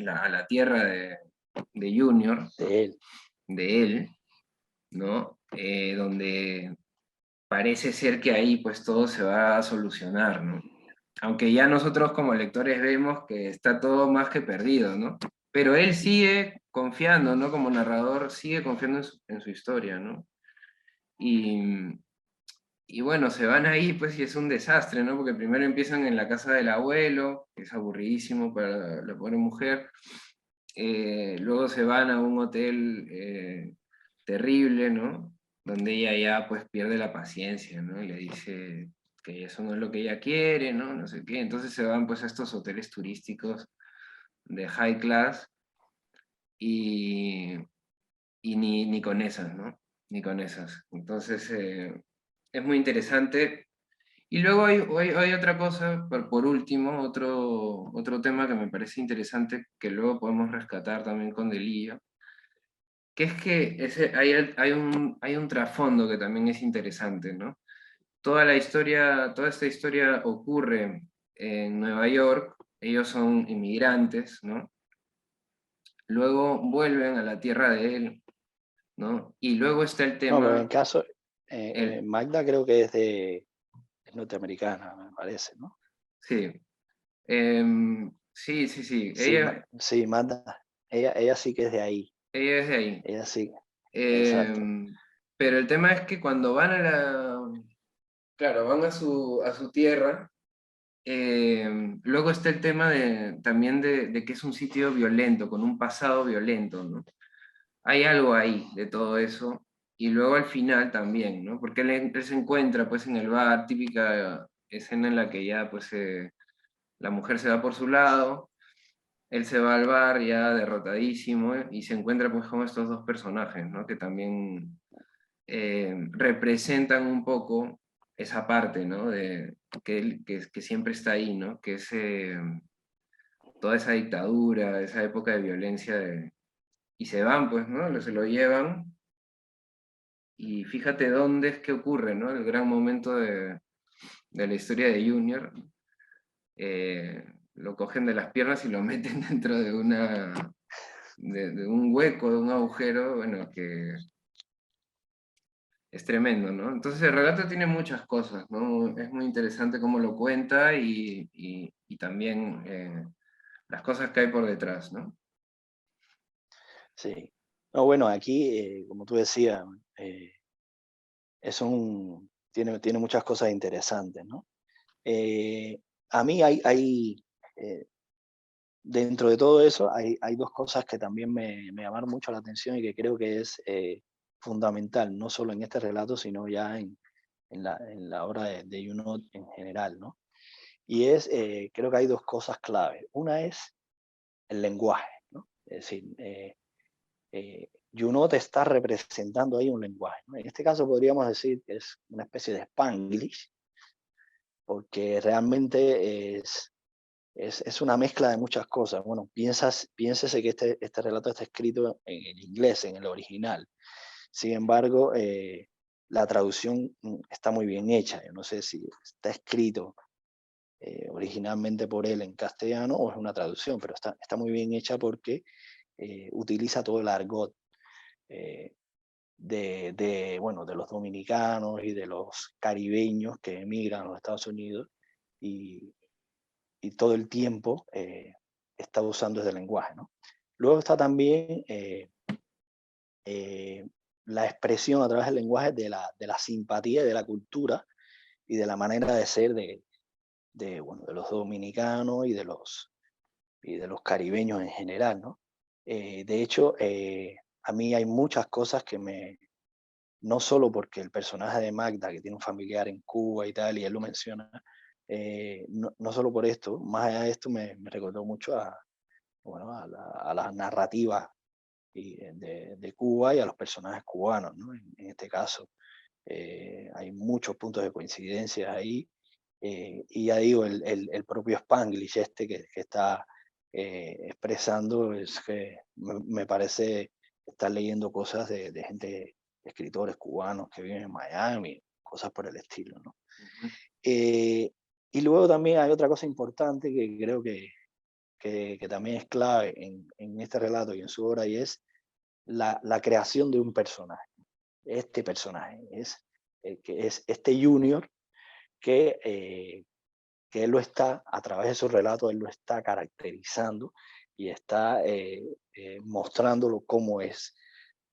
a la tierra de Junior, ¿no? De él. De él, ¿no? Donde parece ser que ahí pues todo se va a solucionar, ¿no? Aunque ya nosotros como lectores vemos que está todo más que perdido, ¿no? Pero él sigue confiando, ¿no? Como narrador, sigue confiando en su historia, ¿no? Y, y bueno, se van ahí, pues, y es un desastre, ¿no? Porque primero empiezan en la casa del abuelo, que es aburridísimo para la pobre mujer. Luego se van a un hotel terrible, ¿no? Donde ella ya pues pierde la paciencia, ¿no? Y le dice que eso no es lo que ella quiere, ¿no? No sé qué. Entonces se van pues a estos hoteles turísticos de high class, y, y ni con esas, ¿no? Ni con esas. Entonces es muy interesante. Y luego hay otra cosa, por último, otro tema que me parece interesante, que luego podemos rescatar también con Delillo, que es que hay un trasfondo que también es interesante, ¿no? toda esta historia ocurre en Nueva York, ellos son inmigrantes, ¿no? Luego vuelven a la tierra de él, ¿no? Y luego está el No, pero en tema, caso, el, Magda creo que es norteamericana, me parece, ¿no? sí, sí, sí, sí, Sí, sí, Magda, ella sí que es de ahí, ella es de ahí. ella sí, exacto. Pero el tema es que cuando van claro, van a su tierra, luego está el tema también de que es un sitio violento, con un pasado violento, ¿no? Hay algo ahí de todo eso. Y luego al final también, ¿no? Porque él se encuentra pues en el bar, típica escena en la que ya pues la mujer se va por su lado, él se va al bar ya derrotadísimo y se encuentra pues con estos dos personajes, ¿no? Que también representan un poco esa parte, ¿no? Que siempre está ahí, ¿no? Que es toda esa dictadura, esa época de violencia y se van, pues, ¿no? Se lo llevan y fíjate dónde es que ocurre, ¿no? El gran momento de la historia de Junior. Lo cogen de las piernas y lo meten dentro de un hueco, de un agujero, bueno, que es tremendo, ¿no? Entonces el relato tiene muchas cosas, ¿no? Es muy interesante cómo lo cuenta y también las cosas que hay por detrás, ¿no? Sí. No, bueno, aquí, como tú decías, tiene muchas cosas interesantes, ¿no? A mí eh, dentro de todo eso, hay dos cosas que también me llamaron mucho la atención y que creo que es fundamental, no solo en este relato, sino ya en la obra de Junot en general, ¿no? Y creo que hay dos cosas claves. Una es el lenguaje, ¿no? Es decir, Junot está representando ahí un lenguaje, ¿no? En este caso podríamos decir que es una especie de Spanglish, porque realmente es una mezcla de muchas cosas. Bueno, piénsese que este relato está escrito en el inglés, en el original. Sin embargo, la traducción está muy bien hecha. Yo no sé si está escrito originalmente por él en castellano o es una traducción, pero está muy bien hecha porque utiliza todo el argot eh, bueno, de los dominicanos y de los caribeños que emigran a los Estados Unidos y, y todo el tiempo está usando ese lenguaje, ¿no? Luego está también eh, la expresión a través del lenguaje de la simpatía y de la cultura y de la manera de ser bueno, de los dominicanos y de los caribeños en general, ¿no? De hecho, a mí hay muchas cosas no solo porque el personaje de Magda, que tiene un familiar en Cuba y tal, y él lo menciona, no solo por esto, más allá de esto me recordó mucho bueno, a la narrativa de Cuba y a los personajes cubanos, ¿no? En este caso, hay muchos puntos de coincidencia ahí, y ya digo, el propio Spanglish que está expresando es que me parece estar leyendo cosas de gente, escritores cubanos que viven en Miami, cosas por el estilo, ¿no? Ujú. Eh, y luego también hay otra cosa importante que creo que también es clave en este relato y en su obra, y es la creación de un personaje. Este personaje que es este Junior que él lo está, a través de su relato, él lo está caracterizando y está mostrándolo cómo es.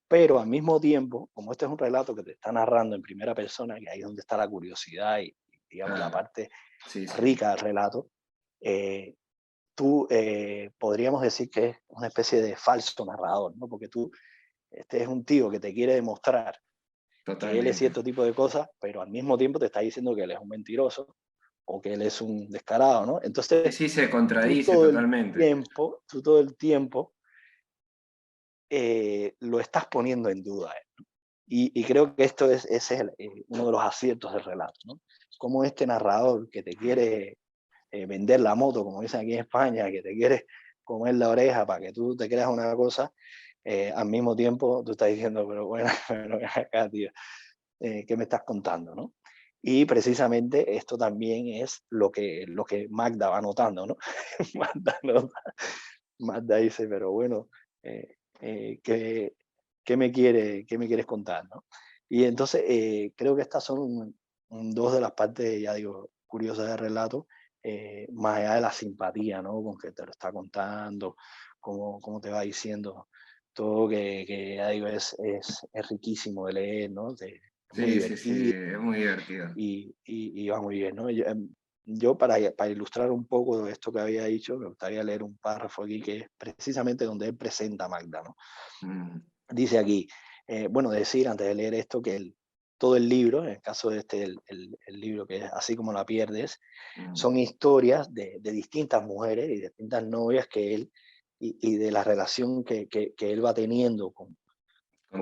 Pero al mismo tiempo, como este es un relato que te está narrando en primera persona, que ahí es donde está la curiosidad y digamos, la Claro, parte sí, sí. rica del relato, eh, podríamos decir que es una especie de falso narrador, ¿no? Porque este es un tío que te quiere demostrar que él es Totalmente. cierto tipo de cosas, pero al mismo tiempo te está diciendo que él es un mentiroso o que él es un descarado, ¿no? Sí, Entonces, sí, se contradice totalmente. tú todo el tiempo lo estás poniendo en duda. Y creo que ese es uno de los aciertos del relato, ¿no? Como este narrador que te quiere vender la moto, como dicen aquí en España, que te quiere comer la oreja para que tú te creas una cosa, al mismo tiempo tú estás diciendo, pero bueno, pero ven acá, tío, ¿qué me estás contando, no? Y precisamente esto también es lo que Magda va notando, ¿no? Magda, Magda dice, pero bueno, eh, ¿qué, qué me quieres contar, ¿no? Y entonces creo que estas son dos de las partes, ya digo, curiosas del relato, más allá de la simpatía, ¿no? Con que te lo está contando, cómo te va diciendo todo, que ya digo, es riquísimo de leer, ¿no? Es muy Sí, sí, sí, divertido es muy divertido. y va muy bien, ¿no? Yo para ilustrar un poco de esto que había dicho, me gustaría leer un párrafo aquí que es precisamente donde él presenta a Magda, ¿no? Mm, Dice aquí, bueno, decir antes de leer esto que todo el libro, en el caso de este, el libro que es Así como la pierdes, mm, son historias de distintas mujeres y distintas novias que él, y de la relación que él va teniendo con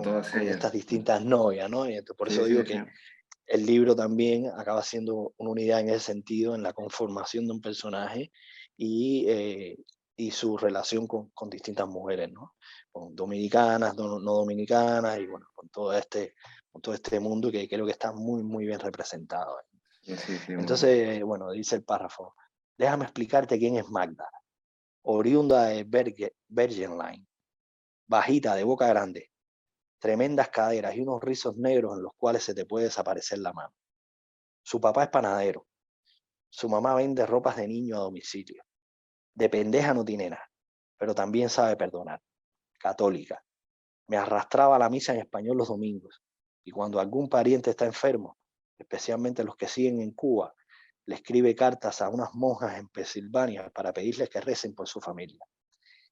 todas con ellas. estas distintas novias, ¿no? Y entonces, por Sí, eso digo sí, sí. que el libro también acaba siendo una unidad en ese sentido, en la conformación de un personaje y su relación con distintas mujeres, ¿no? Con dominicanas, no dominicanas, y bueno, con todo este mundo que creo que está muy, muy bien representado. Sí, sí, sí, muy bien. Entonces, bueno, dice el párrafo, déjame explicarte quién es Magda, oriunda de Bergenline, bajita, de boca grande, tremendas caderas y unos rizos negros en los cuales se te puede desaparecer la mano. Su papá es panadero. Su mamá vende ropas de niño a domicilio. De pendeja no tiene nada, pero también sabe perdonar. Católica. Me arrastraba a la misa en español los domingos. Y cuando algún pariente está enfermo, especialmente los que siguen en Cuba, le escribe cartas a unas monjas en Pensilvania para pedirles que recen por su familia.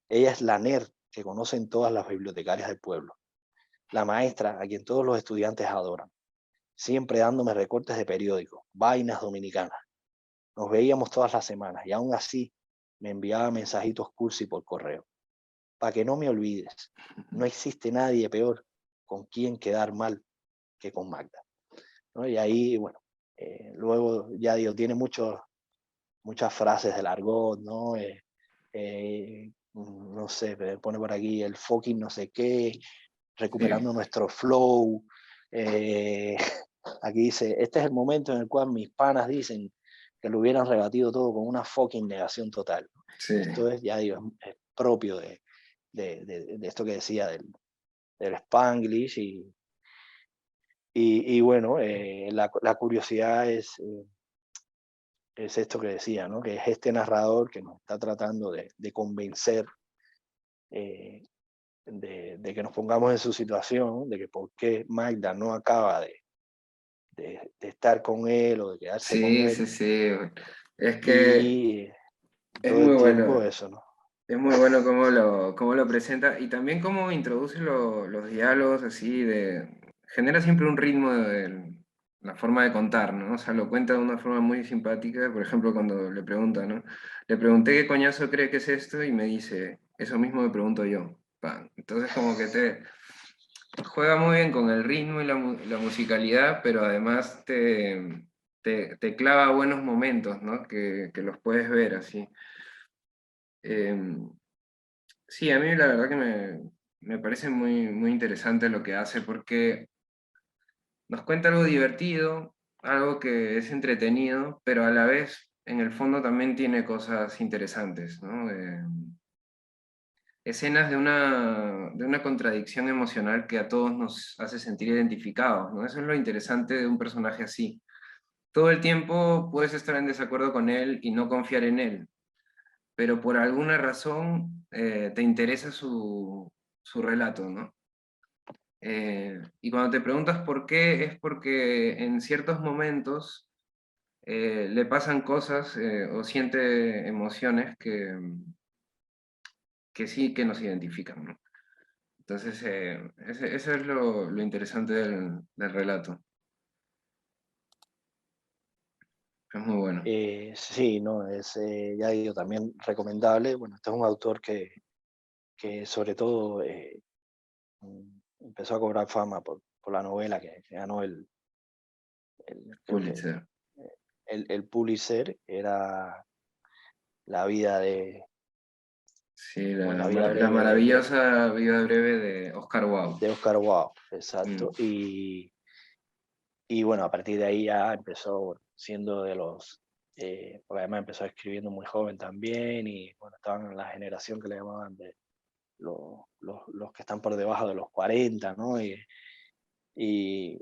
Ella es la nerd que conocen todas las bibliotecarias del pueblo. La maestra a quien todos los estudiantes adoran. Siempre dándome recortes de periódicos, vainas dominicanas. Nos veíamos todas las semanas y aún así me enviaba mensajitos cursi por correo. Para que no me olvides, no existe nadie peor con quien quedar mal que con Magda, ¿no? Y ahí, bueno, luego ya digo, tiene muchas frases del argot, ¿no? No sé, pone por aquí el fucking no sé qué, Sí, recuperando nuestro flow. eh, Aquí dice, este es el momento en el cual mis panas dicen que lo hubieran rebatido todo con una fucking negación total. sí. Esto es, ya digo, es propio de esto que decía del Spanglish y bueno, la curiosidad es esto que decía, ¿no? Que es este narrador que nos está tratando de convencer eh, de que nos pongamos en su situación, de que por qué Magda no acaba de estar con él o de quedarse con Sí, él sí, sí. Es que y es todo muy el tiempo bueno. eso, ¿no? Es muy bueno cómo lo presenta y también cómo introduce los diálogos así de... Genera siempre un ritmo de la forma de contar, ¿no? O sea, lo cuenta de una forma muy simpática. Por ejemplo, cuando le pregunta, ¿no? Le pregunté qué coñazo cree que es esto y me dice, eso mismo me pregunto yo. Pam. Entonces como que te juega muy bien con el ritmo y la musicalidad, pero además te clava buenos momentos, ¿no? Que los puedes ver así. Em, Sí, a mí la verdad que me parece muy, muy interesante lo que hace porque nos cuenta algo divertido, algo que es entretenido, pero a la vez en el fondo también tiene cosas interesantes, ¿no? Escenas de una contradicción emocional que a todos nos hace sentir identificados, ¿no? Eso es lo interesante de un personaje así. Todo el tiempo puedes estar en desacuerdo con él y no confiar en él, pero por alguna razón te interesa su relato, ¿no? Y cuando te preguntas por qué, es porque en ciertos momentos le pasan cosas o siente emociones que sí que nos identifican, ¿no? Entonces, eso es lo interesante del relato. Es muy bueno. Sí, no, es, ya digo, también recomendable. Bueno, este es un autor que sobre todo empezó a cobrar fama por la novela que ganó creo que Pulitzer. el Pulitzer, era la vida Sí, bueno, la vida la breve maravillosa vida breve de Oscar Wilde. de Oscar Wilde, Mm, exacto. bueno, a partir de ahí ya empezó, bueno, siendo de los, porque además empezó escribiendo muy joven también, y bueno, estaban en la generación que le llamaban de los que están por debajo de los 40, ¿no? Y, y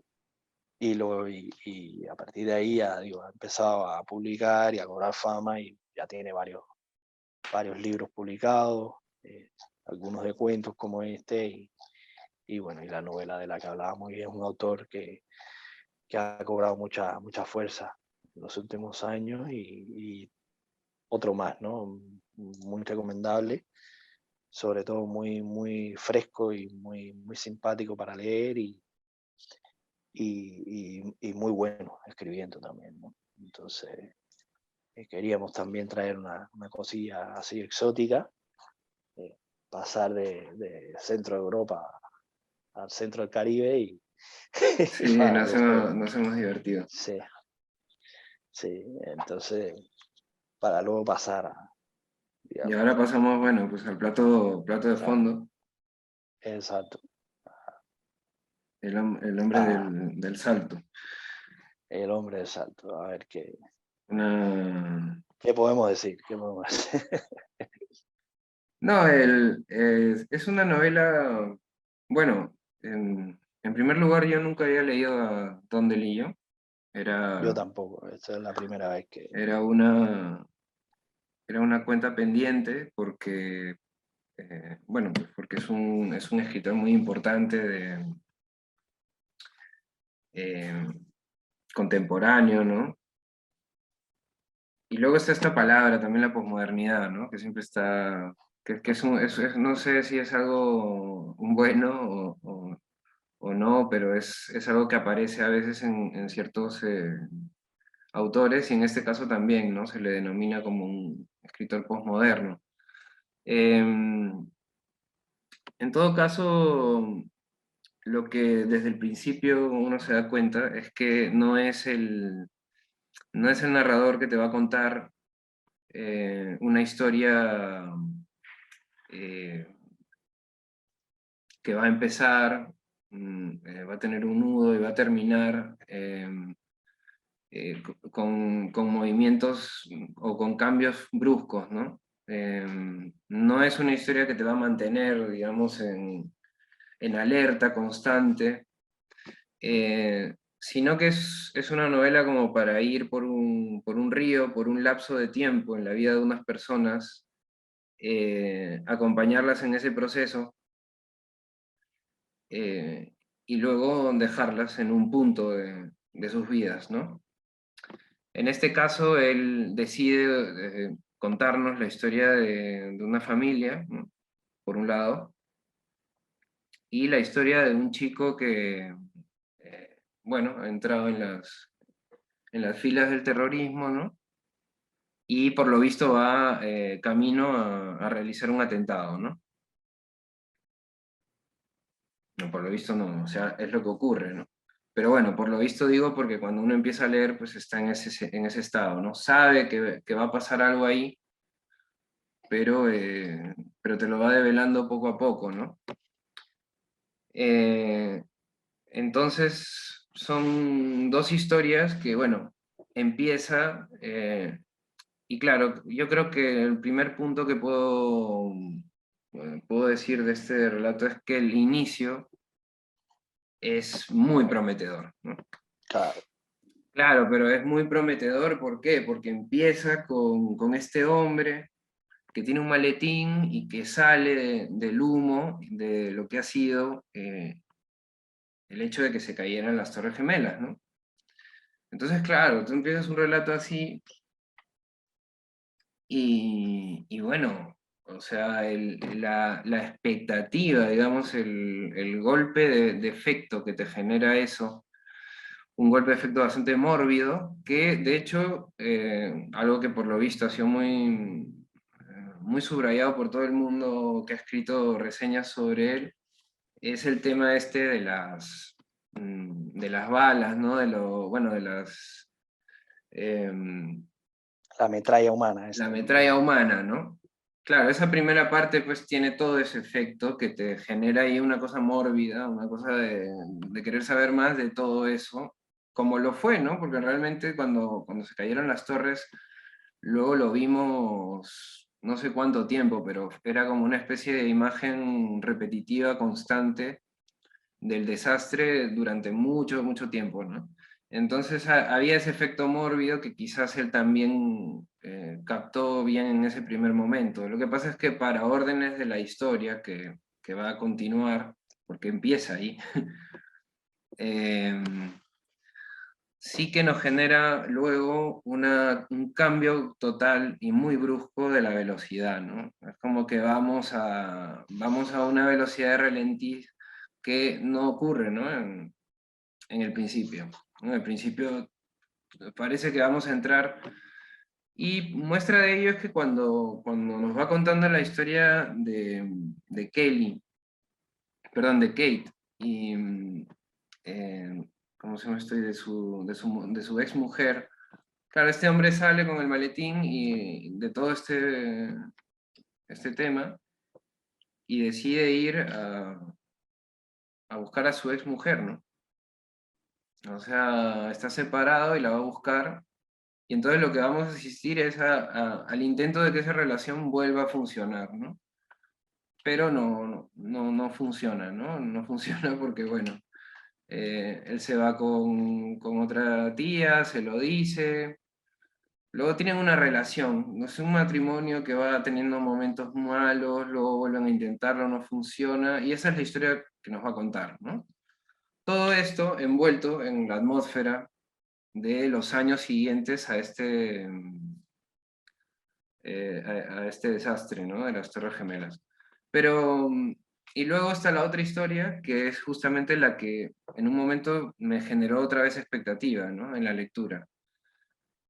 a partir de ahí ya, digo, ha empezado a publicar y a cobrar fama, y ya tiene varios libros publicados, algunos de cuentos como este, y bueno, y la novela de la que hablábamos, y es un autor que ha cobrado mucha fuerza en los últimos años, y otro más, ¿no? Muy recomendable, sobre todo muy fresco y muy simpático para leer, y muy bueno escribiendo también, ¿no? Entonces, queríamos también traer una cosilla así exótica, pasar de centro de Europa al centro del Caribe, y Sí, para luego, nos hemos divertido. sí, sí, entonces, para luego pasar Y digamos, ahora pasamos, bueno, pues al plato de claro, fondo, exacto, el hombre ah, del salto. el hombre de salto, a ver Una... qué podemos decir, qué podemos hacer. No, es una novela, bueno, en primer lugar yo nunca había leído a Don DeLillo, Yo era, tampoco, esta es la primera vez que, era una, era una cuenta pendiente porque, bueno, pues porque es un escritor muy importante eh, contemporáneo, ¿no? Y luego está esta palabra, también la posmodernidad, ¿no? Que siempre está, que no sé si es algo bueno o no, pero es algo que aparece a veces en ciertos autores, y en este caso también, ¿no? Se le denomina como un escritor posmoderno. En todo caso, lo que desde el principio uno se da cuenta es que no es el narrador que te va a contar una historia eh, que va a empezar, va a tener un nudo y va a terminar con movimientos o con cambios bruscos, ¿no? No es una historia que te va a mantener, digamos, en alerta constante, sino que es una novela como para ir por un río, por un lapso de tiempo en la vida de unas personas, acompañarlas en ese proceso, y luego dejarlas en un punto de sus vidas, ¿no? En este caso, él decide contarnos la historia de una familia, ¿no? Por un lado, y la historia de un chico que, bueno, ha entrado en las filas del terrorismo, ¿no? Y por lo visto va camino a realizar un atentado, ¿no? No, por lo visto no, o sea, es lo que ocurre, ¿no? Pero bueno, por lo visto digo porque cuando uno empieza a leer, pues está en ese estado, ¿no? Sabe que va a pasar algo ahí, pero te lo va develando poco a poco, ¿no? Eh, entonces, son dos historias que, bueno, empieza, y claro, yo creo que el primer punto que puedo decir de este relato es que el inicio es muy prometedor, ¿no? claro, Claro, pero es muy prometedor, ¿por qué? Porque empieza con este hombre que tiene un maletín y que sale del humo de lo que ha sido el hecho de que se cayeran las Torres Gemelas, ¿no? Entonces, claro, tú empiezas un relato así y bueno, o sea, la expectativa, digamos, el golpe de efecto que te genera eso, un golpe de efecto bastante mórbido, que de hecho, algo que por lo visto ha sido muy subrayado por todo el mundo que ha escrito reseñas sobre él, es el tema este de las balas, ¿no? Bueno, em, la metralla humana la esa. metralla humana, ¿no? Claro, esa primera parte pues tiene todo ese efecto que te genera ahí una cosa mórbida, una cosa de querer saber más de todo eso, como lo fue, ¿no? Porque realmente cuando se cayeron las torres, luego lo vimos no sé cuánto tiempo, pero era como una especie de imagen repetitiva, constante, del desastre durante mucho, mucho tiempo, ¿no? Entonces había ese efecto mórbido que quizás él también captó bien en ese primer momento. Lo que pasa es que para órdenes de la historia que va a continuar, porque empieza ahí, eh, sí que nos genera luego un cambio total y muy brusco de la velocidad, ¿no? Es como que vamos a una velocidad de ralentí que no ocurre, ¿no? En el principio. En el principio parece que vamos a entrar, y muestra de ello es que cuando nos va contando la historia de Kelly, perdón, de Kate, y ¿cómo se llama esto? De su ex mujer. Claro, este hombre sale con el maletín y de todo este tema y decide ir a buscar a su ex mujer, ¿no? O sea, está separado y la va a buscar. Y entonces lo que vamos a asistir es al intento de que esa relación vuelva a funcionar, ¿no? Pero no funciona, ¿no? No funciona porque, bueno, él se va con otra tía, se lo dice. Luego tienen una relación, no es un matrimonio que va teniendo momentos malos, luego vuelven a intentarlo, no funciona, y esa es la historia que nos va a contar, ¿no? Todo esto envuelto en la atmósfera de los años siguientes a este desastre, ¿no? De las Torres Gemelas. Pero, y luego está la otra historia, que es justamente la que en un momento me generó otra vez expectativa, ¿no? En la lectura.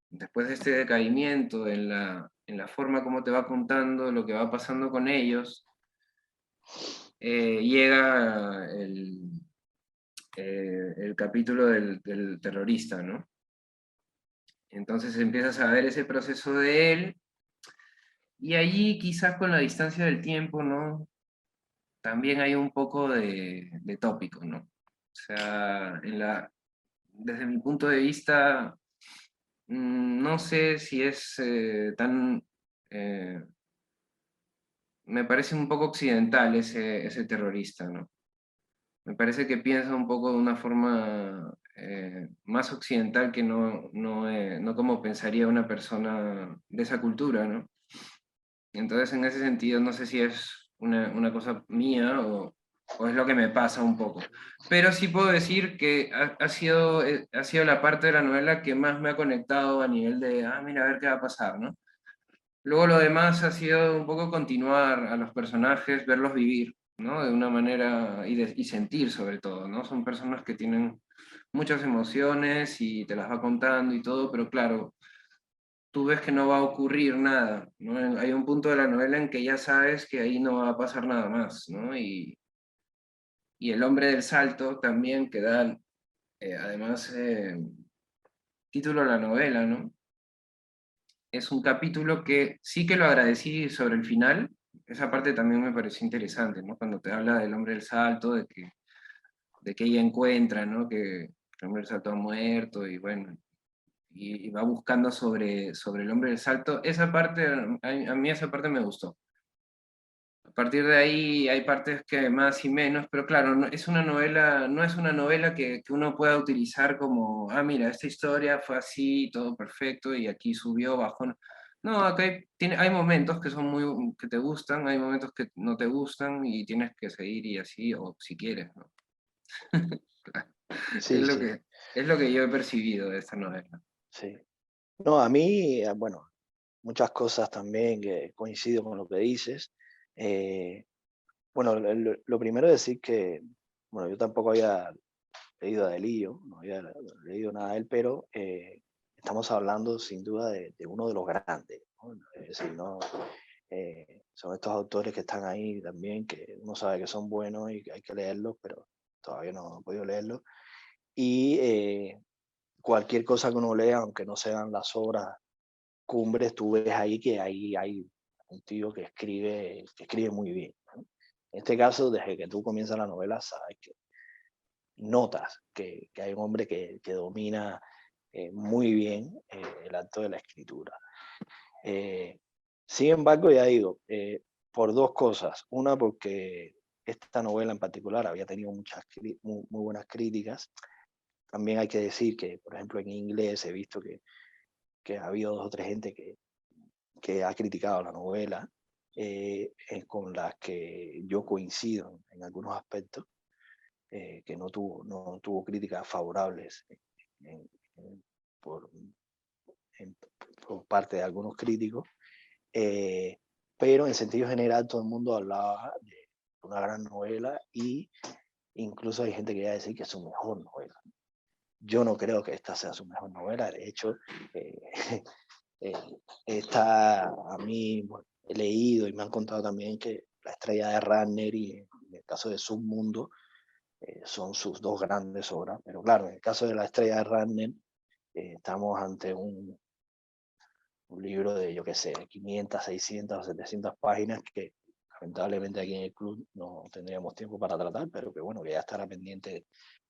Después de este decaimiento en la forma como te va contando lo que va pasando con ellos, llega el capítulo del terrorista, ¿no? Entonces empiezas a ver ese proceso de él, y allí quizás con la distancia del tiempo, ¿no? También hay un poco de tópico, ¿no? O sea, desde mi punto de vista, no sé si es tan... me parece un poco occidental ese terrorista, ¿no? Me parece que piensa un poco de una forma más occidental que no como pensaría una persona de esa cultura, ¿no? Entonces, en ese sentido, no sé si es una cosa mía o es lo que me pasa un poco. Pero sí puedo decir que ha sido la parte de la novela que más me ha conectado a nivel de, mira, a ver qué va a pasar, ¿no? Luego lo demás ha sido un poco continuar a los personajes, verlos vivir, ¿no? De una manera, y sentir sobre todo, ¿no? Son personas que tienen muchas emociones y te las va contando y todo, pero claro, tú ves que no va a ocurrir nada, ¿no? Hay un punto de la novela en que ya sabes que ahí no va a pasar nada más, ¿no? Y el hombre del salto también, que da, además, título a la novela, ¿no? Es un capítulo que sí que lo agradecí sobre el final. Esa parte también me pareció interesante, ¿no? Cuando te habla del hombre del salto, de que ella encuentra, ¿no? Que el hombre del salto ha muerto y bueno, y va buscando sobre el hombre del salto. Esa parte, a mí esa parte me gustó. A partir de ahí hay partes que más y menos, pero claro, es una novela, no es una novela que uno pueda utilizar como, mira, esta historia fue así, todo perfecto, y aquí subió, bajó. No, acá hay momentos que son que te gustan, hay momentos que no te gustan, y tienes que seguir y así, o si quieres, ¿no? Es Sí, lo sí, que, es lo que yo he percibido de esta novela. sí. No, a mí, bueno, muchas cosas también que coincido con lo que dices. Eh, bueno, lo primero es decir que, bueno, yo tampoco había leído a Delillo, no había leído nada de él, pero estamos hablando sin duda de uno de los grandes, ¿no? Es decir, no, son estos autores que están ahí también, que uno sabe que son buenos y que hay que leerlos, pero todavía no he podido leerlos. Y cualquier cosa que uno lea, aunque no sean las obras cumbres, tú ves ahí que ahí hay un tío que escribe muy bien, ¿no? En este caso, desde que tú comienzas la novela, sabes que notas que hay un hombre que domina muy bien el acto de la escritura. Sin embargo, ya digo, por dos cosas. Una, porque esta novela en particular había tenido muy buenas críticas. También hay que decir que, por ejemplo, en inglés he visto que ha habido 2 o 3 gente que ha criticado la novela, con las que yo coincido en algunos aspectos, que no tuvo críticas favorables en- en- por, en- por parte de algunos críticos, eh, pero en sentido general todo el mundo hablaba de una gran novela, y incluso hay gente que iba a decir que es su mejor novela. Yo no creo que esta sea su mejor novela. De hecho, eh, eh, a mí, bueno, he leído y me han contado también que La estrella de Radner y en el caso de Submundo son sus 2 grandes obras. Pero claro, en el caso de La estrella de Radner estamos ante un libro de, yo qué sé, 500, 600 o 700 páginas que lamentablemente aquí en el club no tendríamos tiempo para tratar, pero que bueno, que ya estará pendiente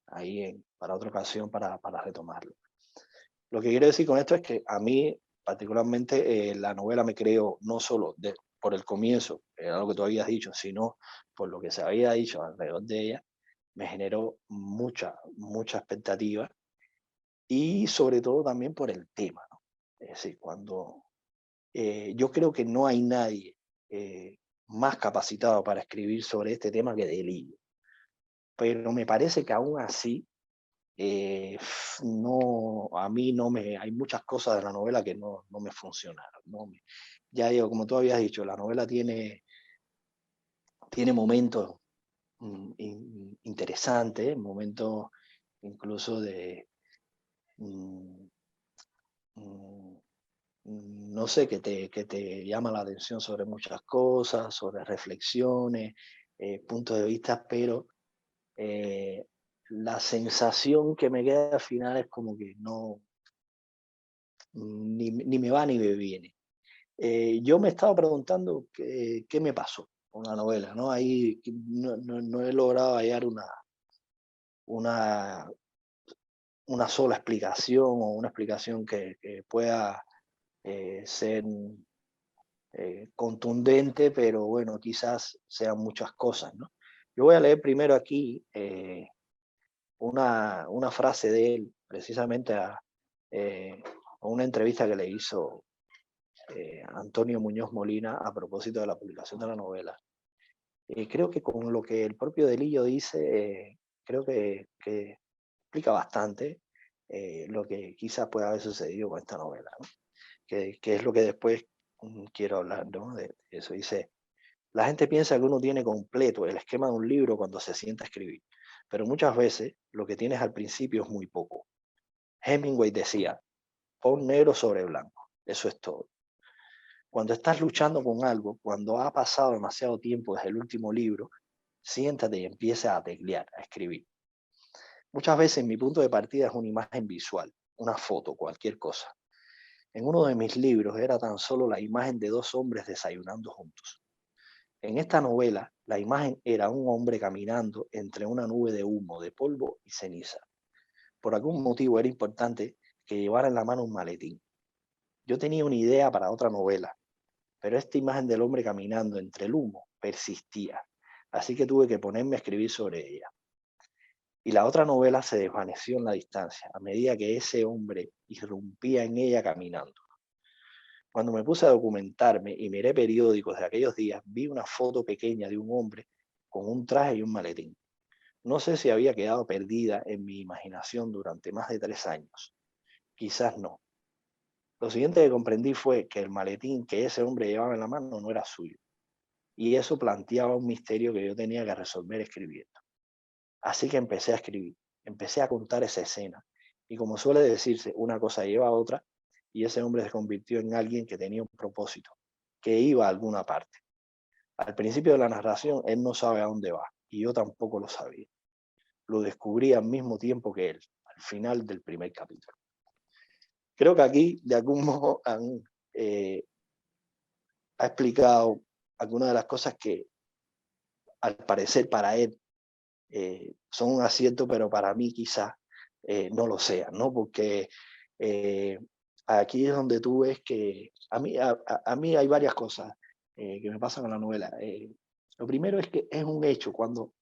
ahí para otra ocasión para retomarlo. Lo que quiero decir con esto es que a mí particularmente la novela me creó no solo por el comienzo, era lo que tú habías dicho, sino por lo que se había dicho alrededor de ella, me generó mucha expectativa, y sobre todo también por el tema, ¿no? Es decir, yo creo que no hay nadie más capacitado para escribir sobre este tema que Delillo, pero me parece que aún así no, a mí no me, hay muchas cosas de la novela que no me funcionaron. Ya digo, como tú habías dicho, la novela tiene momentos interesantes, momentos incluso de, mm, mm, no sé, que te llama la atención sobre muchas cosas, sobre reflexiones, puntos de vista, pero eh, la sensación que me queda al final es como que no, ni me va ni me viene. Yo me estaba preguntando qué me pasó con la novela, ¿no? Ahí no he logrado hallar una, una sola explicación, o una explicación que pueda ser contundente, pero bueno, quizás sean muchas cosas, ¿no? Yo voy a leer primero aquí una frase de él, precisamente a una entrevista que le hizo Antonio Muñoz Molina a propósito de la publicación de la novela. Creo que con lo que el propio Delillo dice, creo que explica bastante lo que quizás pueda haber sucedido con esta novela, ¿no? Que es lo que después quiero hablar, ¿no? De eso. Dice: la gente piensa que uno tiene completo el esquema de un libro cuando se sienta a escribir, pero muchas veces lo que tienes al principio es muy poco. Hemingway decía: pon negro sobre blanco, eso es todo. Cuando estás luchando con algo, cuando ha pasado demasiado tiempo desde el último libro, siéntate y empieza a teclear, a escribir. Muchas veces mi punto de partida es una imagen visual, una foto, cualquier cosa. En uno de mis libros era tan solo la imagen de 2 hombres desayunando juntos. En esta novela, la imagen era un hombre caminando entre una nube de humo, de polvo y ceniza. Por algún motivo era importante que llevara en la mano un maletín. Yo tenía una idea para otra novela, pero esta imagen del hombre caminando entre el humo persistía, así que tuve que ponerme a escribir sobre ella. Y la otra novela se desvaneció en la distancia, a medida que ese hombre irrumpía en ella caminando. Cuando me puse a documentarme y miré periódicos de aquellos días, vi una foto pequeña de un hombre con un traje y un maletín. No sé si había quedado perdida en mi imaginación durante más de 3 años. Quizás no. Lo siguiente que comprendí fue que el maletín que ese hombre llevaba en la mano no era suyo. Y eso planteaba un misterio que yo tenía que resolver escribiendo. Así que empecé a escribir, empecé a contar esa escena. Y como suele decirse, una cosa lleva a otra, y ese hombre se convirtió en alguien que tenía un propósito, que iba a alguna parte. Al principio de la narración, él no sabe a dónde va, y yo tampoco lo sabía. Lo descubrí al mismo tiempo que él, al final del primer capítulo. Creo que aquí, de algún modo, ha explicado algunas de las cosas que, al parecer, para él son un acierto, pero para mí quizás no lo sean, ¿no? Porque aquí es donde tú ves que a mí hay varias cosas que me pasan con la novela. Lo primero es que es un hecho, cuando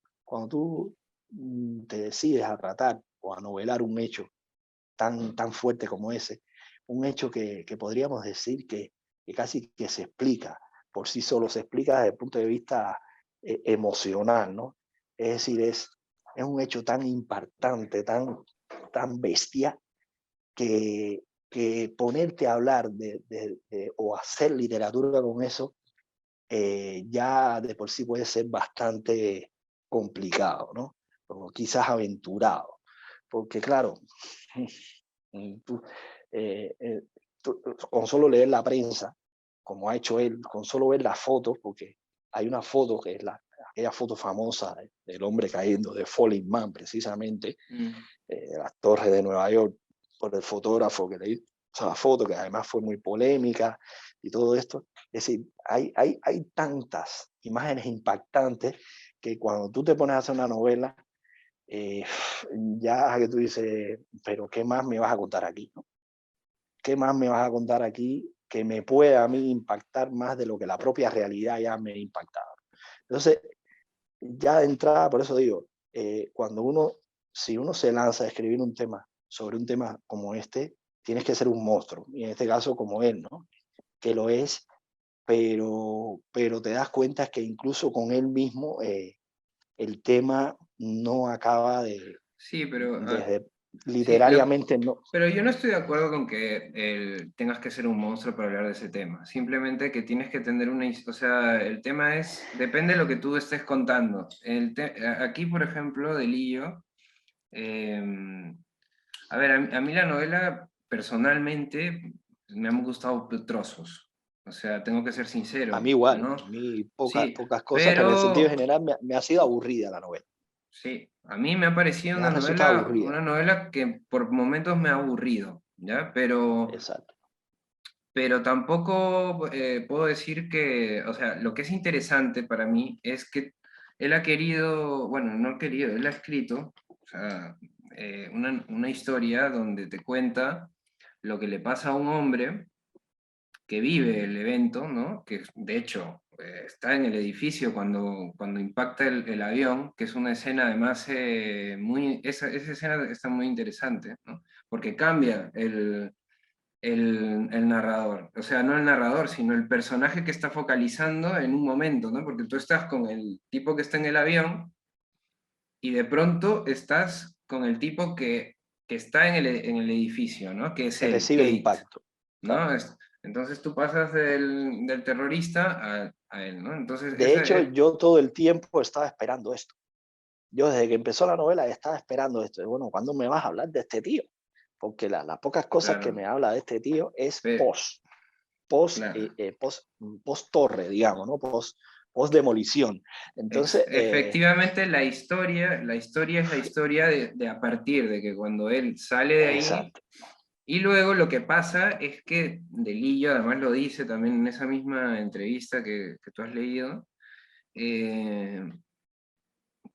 tú te decides a tratar o a novelar un hecho tan fuerte como ese, un hecho que podríamos decir que casi que se explica, por sí solo se explica desde el punto de vista emocional, ¿no? Es decir, es un hecho tan impactante, tan bestia, que ponerte a hablar o hacer literatura con eso, ya de por sí puede ser bastante complicado, ¿no? O quizás aventurado. Porque claro, tú, eh, eh, con solo leer la prensa, como ha hecho él, con solo ver las fotos, porque hay una foto que es aquella foto famosa del hombre cayendo, de Falling Man, precisamente, las torres de Nueva York, por el fotógrafo que le hizo la foto, que además fue muy polémica y todo esto. Es decir, hay tantas imágenes impactantes que cuando tú te pones a hacer una novela, eh, ya que tú dices, pero ¿qué más me vas a contar aquí? ¿No? ¿Qué más me vas a contar aquí que me pueda a mí impactar más de lo que la propia realidad ya me ha impactado? Entonces, ya de entrada, por eso digo, si uno se lanza a escribir un tema sobre un tema como este, tienes que ser un monstruo, y en este caso como él, ¿no? Que lo es, pero te das cuenta que incluso con él mismo el tema no acaba Sí, pero desde sí, literariamente no. pero yo no estoy de acuerdo con que tengas que ser un monstruo para hablar de ese tema. Simplemente que tienes que tener o sea, el tema depende de lo que tú estés contando. Aquí, por ejemplo, de Lillo, a ver, a mí la novela personalmente me han gustado trozos. O sea, tengo que ser A mí sincero, igual, ¿no? a mí Sí, pocas cosas, pero en el sentido pero general me ha sido aburrida la novela. sí, a mí me ha parecido Me ha resultado aburrida. una novela que por momentos me ha aburrido, ¿ya? Exacto. Pero tampoco puedo decir que, o sea, lo que es interesante para mí es que él ha querido, bueno, no ha querido, él ha escrito, o sea, una historia donde te cuenta lo que le pasa a un hombre que vive el evento, ¿no? Que de hecho está en el edificio cuando impacta el avión, que es una escena además esa escena está muy interesante, ¿no? Porque cambia el narrador, o sea, no el narrador, sino el personaje que está focalizando en un momento, ¿no? Porque tú estás con el tipo que está en el avión y de pronto estás con el tipo que está en el edificio, ¿no? Que es Que el recibe el Kate, impacto. ¿no? Claro. Entonces tú pasas del terrorista a él, ¿no? Entonces De esa hecho, es, yo todo el tiempo estaba esperando esto. Yo desde que empezó la novela estaba esperando esto. Y bueno, ¿cuándo me vas a hablar de este tío? Porque las pocas cosas que claro, me habla de este tío es pe- claro. post torre, digamos, ¿no? Post demolición. Entonces, Efectivamente, la historia es la historia de a partir de que cuando él sale de ahí, exacto. y luego lo que pasa es que Delillo, además lo dice también en esa misma entrevista que tú has leído, eh,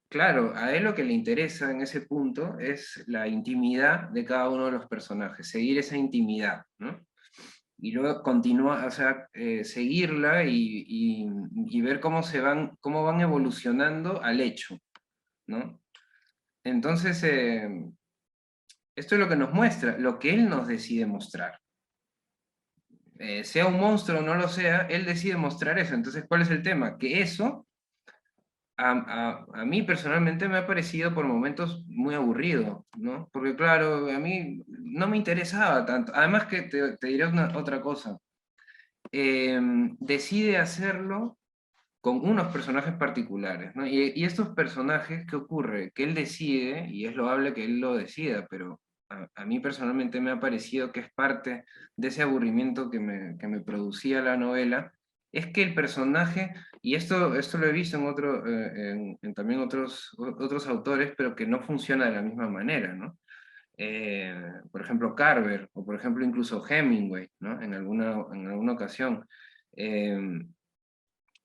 claro, a él lo que le interesa en ese punto es la intimidad de cada uno de los personajes, seguir esa intimidad, ¿no? Y luego continuar, o sea, seguirla y ver cómo van evolucionando al hecho, ¿no? Entonces, esto es lo que nos muestra, lo que él nos decide mostrar. Sea un monstruo o no lo sea, él decide mostrar eso. Entonces, ¿cuál es el tema? Que eso a mí personalmente me ha parecido por momentos muy aburrido, ¿no? Porque claro, a mí no me interesaba tanto. Además que te diré otra cosa. Decide hacerlo con unos personajes particulares, ¿no? Y estos personajes, ¿qué ocurre? Que él decide, y es loable que él lo decida, pero a mí personalmente me ha parecido que es parte de ese aburrimiento que me producía la novela, es que el personaje, y esto lo he visto en, en también otros autores, pero que no funciona de la misma manera, ¿no? Por ejemplo, Carver, o por ejemplo incluso Hemingway, ¿no? En alguna ocasión. Eh,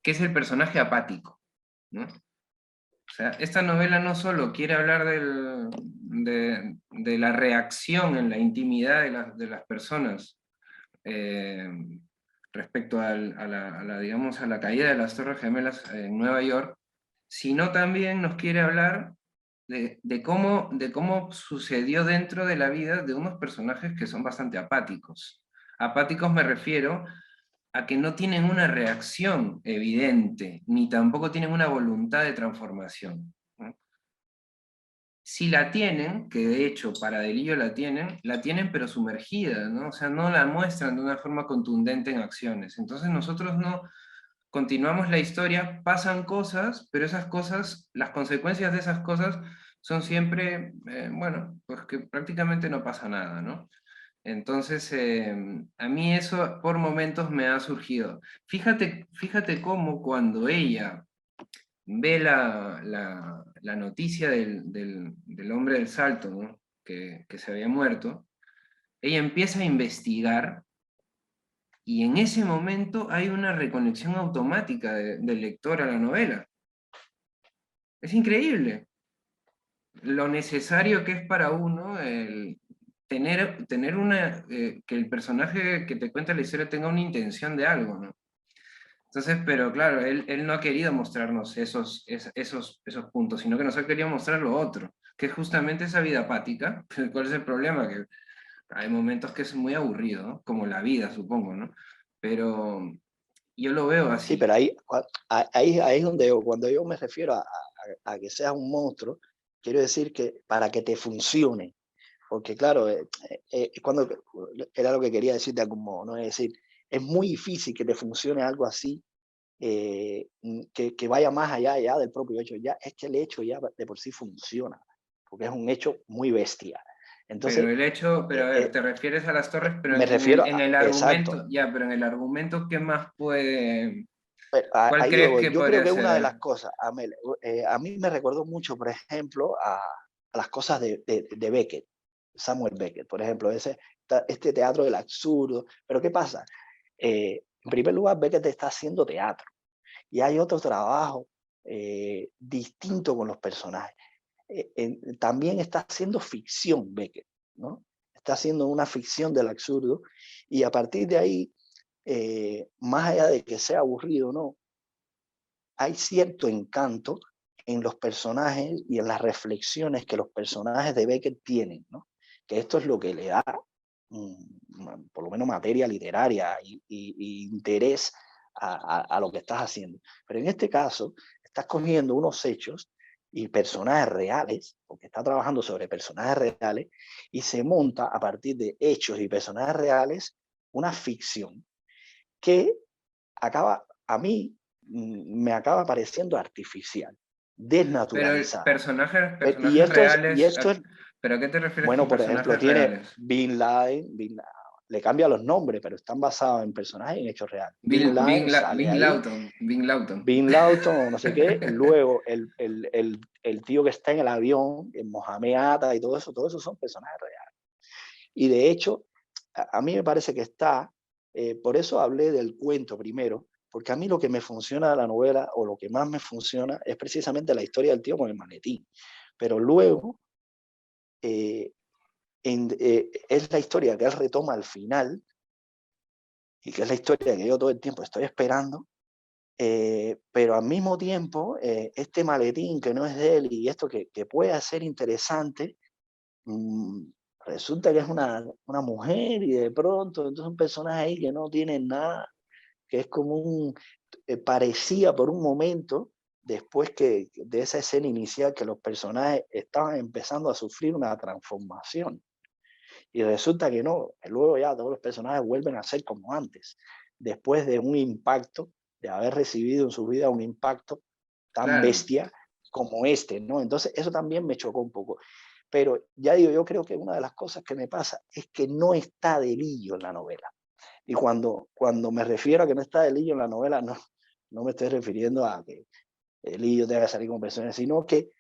que es el personaje apático, ¿no? O sea, esta novela no solo quiere hablar de la reacción en la intimidad de las personas eh, respecto digamos, a la caída de las Torres Gemelas en Nueva York, sino también nos quiere hablar de cómo sucedió dentro de la vida de unos personajes que son bastante apáticos. Apáticos me refiero a que no tienen una reacción evidente, ni tampoco tienen una voluntad de transformación, ¿no? Si la tienen, que de hecho para Delillo la tienen pero sumergida, ¿no? O sea, no la muestran de una forma contundente en acciones. Entonces nosotros no continuamos la historia, pasan cosas, pero esas cosas, las consecuencias de esas cosas son siempre, bueno, pues que prácticamente no pasa nada, ¿no? Entonces, a mí eso por momentos me ha surgido. Fíjate cómo cuando ella ve la noticia del hombre del salto, ¿no? Que se había muerto, ella empieza a investigar y en ese momento hay una reconexión automática del lector a la novela. Es increíble lo necesario que es para uno el tener que el personaje que te cuenta la historia tenga una intención de algo, ¿no? Entonces, pero claro, él no ha querido mostrarnos esos puntos, sino que nos ha querido mostrar lo otro, que es justamente esa vida apática. ¿Cuál es el problema? Que hay momentos que es muy aburrido, ¿no? Como la vida, supongo, ¿no? Pero yo lo veo Sí, así. pero ahí es donde cuando yo me refiero a que seas un monstruo, quiero decir que para que te funcione, porque claro, cuando era lo que quería decir de algún modo, ¿no? Es decir, es muy difícil que te funcione algo así, que vaya más allá ya del propio hecho. Ya es que el hecho ya de por sí funciona, porque es un hecho muy bestia. Pero Entonces, el hecho, pero a eh, ver, eh, te refieres a las torres, pero me refiero en a, el exacto, argumento, ya, pero en el argumento, ¿qué más puede, pero cuál ahí yo crees voy. que Yo creo podría que una de ser? las cosas, Amel, a mí me recordó mucho, por ejemplo, a las cosas de Beckett, Samuel Beckett, por ejemplo, este teatro del absurdo. Pero ¿qué pasa? En primer lugar, Beckett está haciendo teatro y hay otro trabajo distinto con los personajes. También está haciendo ficción Beckett, ¿no? Está haciendo una ficción del absurdo y a partir de ahí, más allá de que sea aburrido, ¿no? Hay cierto encanto en los personajes y en las reflexiones que los personajes de Beckett tienen, ¿no? Que esto es lo que le da, por lo menos materia literaria y interés a lo que estás haciendo. Pero en este caso, estás cogiendo unos hechos y personajes reales, porque está trabajando sobre personajes reales, y se monta a partir de hechos y personajes reales una ficción que acaba, a mí, me acaba pareciendo artificial, Pero desnaturalizada. personajes Y reales, esto es, ¿pero a qué te refieres bueno, con por ejemplo, personajes tiene reales? le cambia los nombres, pero están basados en personajes y en hechos reales. Bin Laden sale ahí, Bin Lawton. Bin Laden, no sé qué, luego el tío que está en el avión, en Mohamed Atta y todo eso son personajes reales. Y de hecho, a mí me parece que está, por eso hablé del cuento primero, porque a mí lo que me funciona de la novela, o lo que más me funciona, es precisamente la historia del tío con el maletín. Pero luego, eh, es la historia que él retoma al final, y que es la historia que yo todo el tiempo estoy esperando, pero al mismo tiempo, este maletín que no es de él y esto que puede ser interesante, mmm, resulta que es una mujer y de pronto, entonces un personaje ahí que no tiene nada, que es como parecía por un momento, después que de esa escena inicial, que los personajes estaban empezando a sufrir una transformación. Y resulta que no, que luego ya todos los personajes vuelven a ser como antes, después de un impacto, de haber recibido en su vida un impacto tan Claro, bestia como este, ¿no? Entonces eso también me chocó un poco. Pero ya digo, yo creo que una de las cosas que me pasa es que no está Delillo en la novela. Y cuando me refiero a que no está Delillo en la novela, no me estoy refiriendo a que Delillo tenga que salir como persona, sino que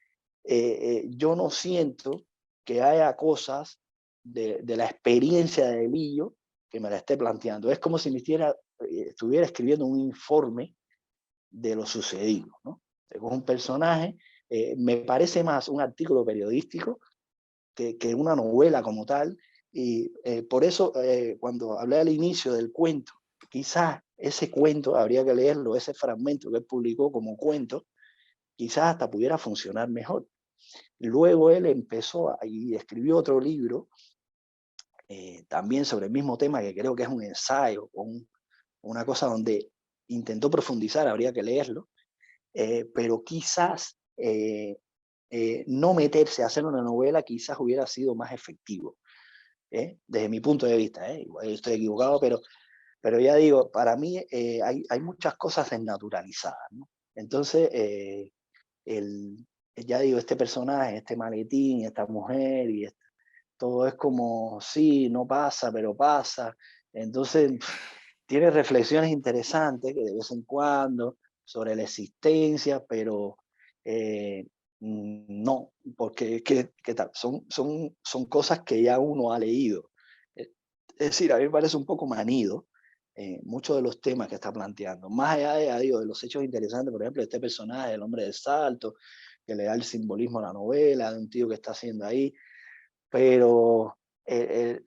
yo no siento que haya cosas de la experiencia de Delillo que me la esté planteando. Es como si me estuviera escribiendo un informe de lo sucedido, ¿no? Tengo un personaje, me parece más un artículo periodístico que una novela como tal, y por eso cuando hablé al inicio del cuento, quizás ese cuento habría que leerlo, ese fragmento que él publicó como cuento, quizás hasta pudiera funcionar mejor. Luego él empezó y escribió otro libro también sobre el mismo tema, que creo que es un ensayo, una cosa donde intentó profundizar, habría que leerlo, pero quizás no meterse a hacer una novela quizás hubiera sido más efectivo, desde mi punto de vista. Igual estoy equivocado, pero ya digo, para mí hay muchas cosas desnaturalizadas, ¿no? Entonces, el, ya digo, este personaje, este maletín, esta mujer, todo es como, sí, no pasa, pero pasa. Entonces, tiene reflexiones interesantes que de vez en cuando sobre la existencia, pero no, porque ¿qué tal? Son cosas que ya uno ha leído. Es decir, a mí me parece un poco manido muchos de los temas que está planteando. Más allá de los hechos interesantes, por ejemplo, este personaje, el hombre del salto, que le da el simbolismo a la novela, de un tío que está haciendo ahí, pero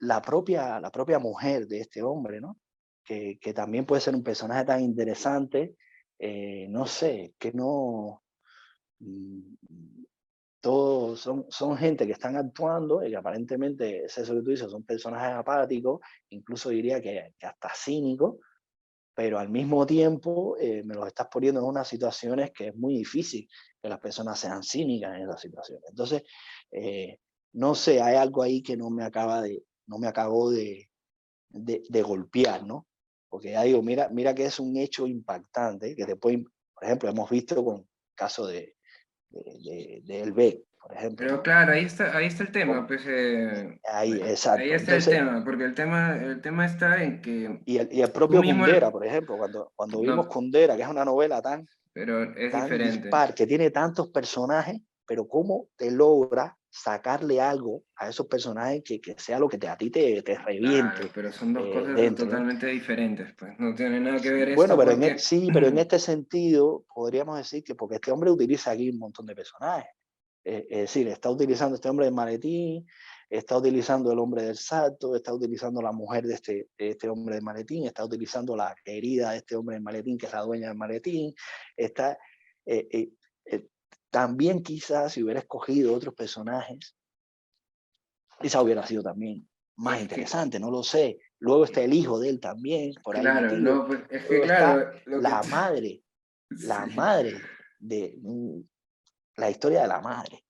la propia mujer de este hombre, ¿no? Que también puede ser un personaje tan interesante, no sé, que no... mm, todos son gente que están actuando y que aparentemente, es eso que tú dices, son personajes apáticos, incluso diría que hasta cínicos, pero al mismo tiempo me los estás poniendo en unas situaciones que es muy difícil que las personas sean cínicas en esas situaciones. Entonces, no sé, hay algo ahí que no me acabó de golpear, ¿no? Porque ya digo, mira que es un hecho impactante, que después, por ejemplo, hemos visto con el caso de El B, por ejemplo, Pero ¿no? claro, ahí está el tema, Como, pues, ahí, ahí exacto. está el Entonces, tema, porque el tema está en que y el tú propio mismo, Kundera, por ejemplo, cuando vimos no, Kundera, que es una novela pero es tan diferente. dispar, que tiene tantos personajes, pero cómo te logra sacarle algo a esos personajes que sea lo que a ti te Claro, reviente pero son dos cosas dentro, ¿no? totalmente diferentes, pues, no tiene nada que ver Bueno, esto pero porque, sí, pero en este sentido podríamos decir que porque este hombre utiliza aquí un montón de personajes. Es decir, está utilizando este hombre del maletín, está utilizando el hombre del salto, está utilizando la mujer de este hombre del maletín, está utilizando la querida de este hombre del maletín, que es la dueña del maletín, está... eh, eh, eh, también quizás si hubiera escogido otros personajes, quizás hubiera sido también más es que, interesante, no lo sé. Luego está el hijo de él también, por ahí claro, metido. no, pues, es que Luego está claro, lo que, la madre, la sí, madre de la historia de la madre,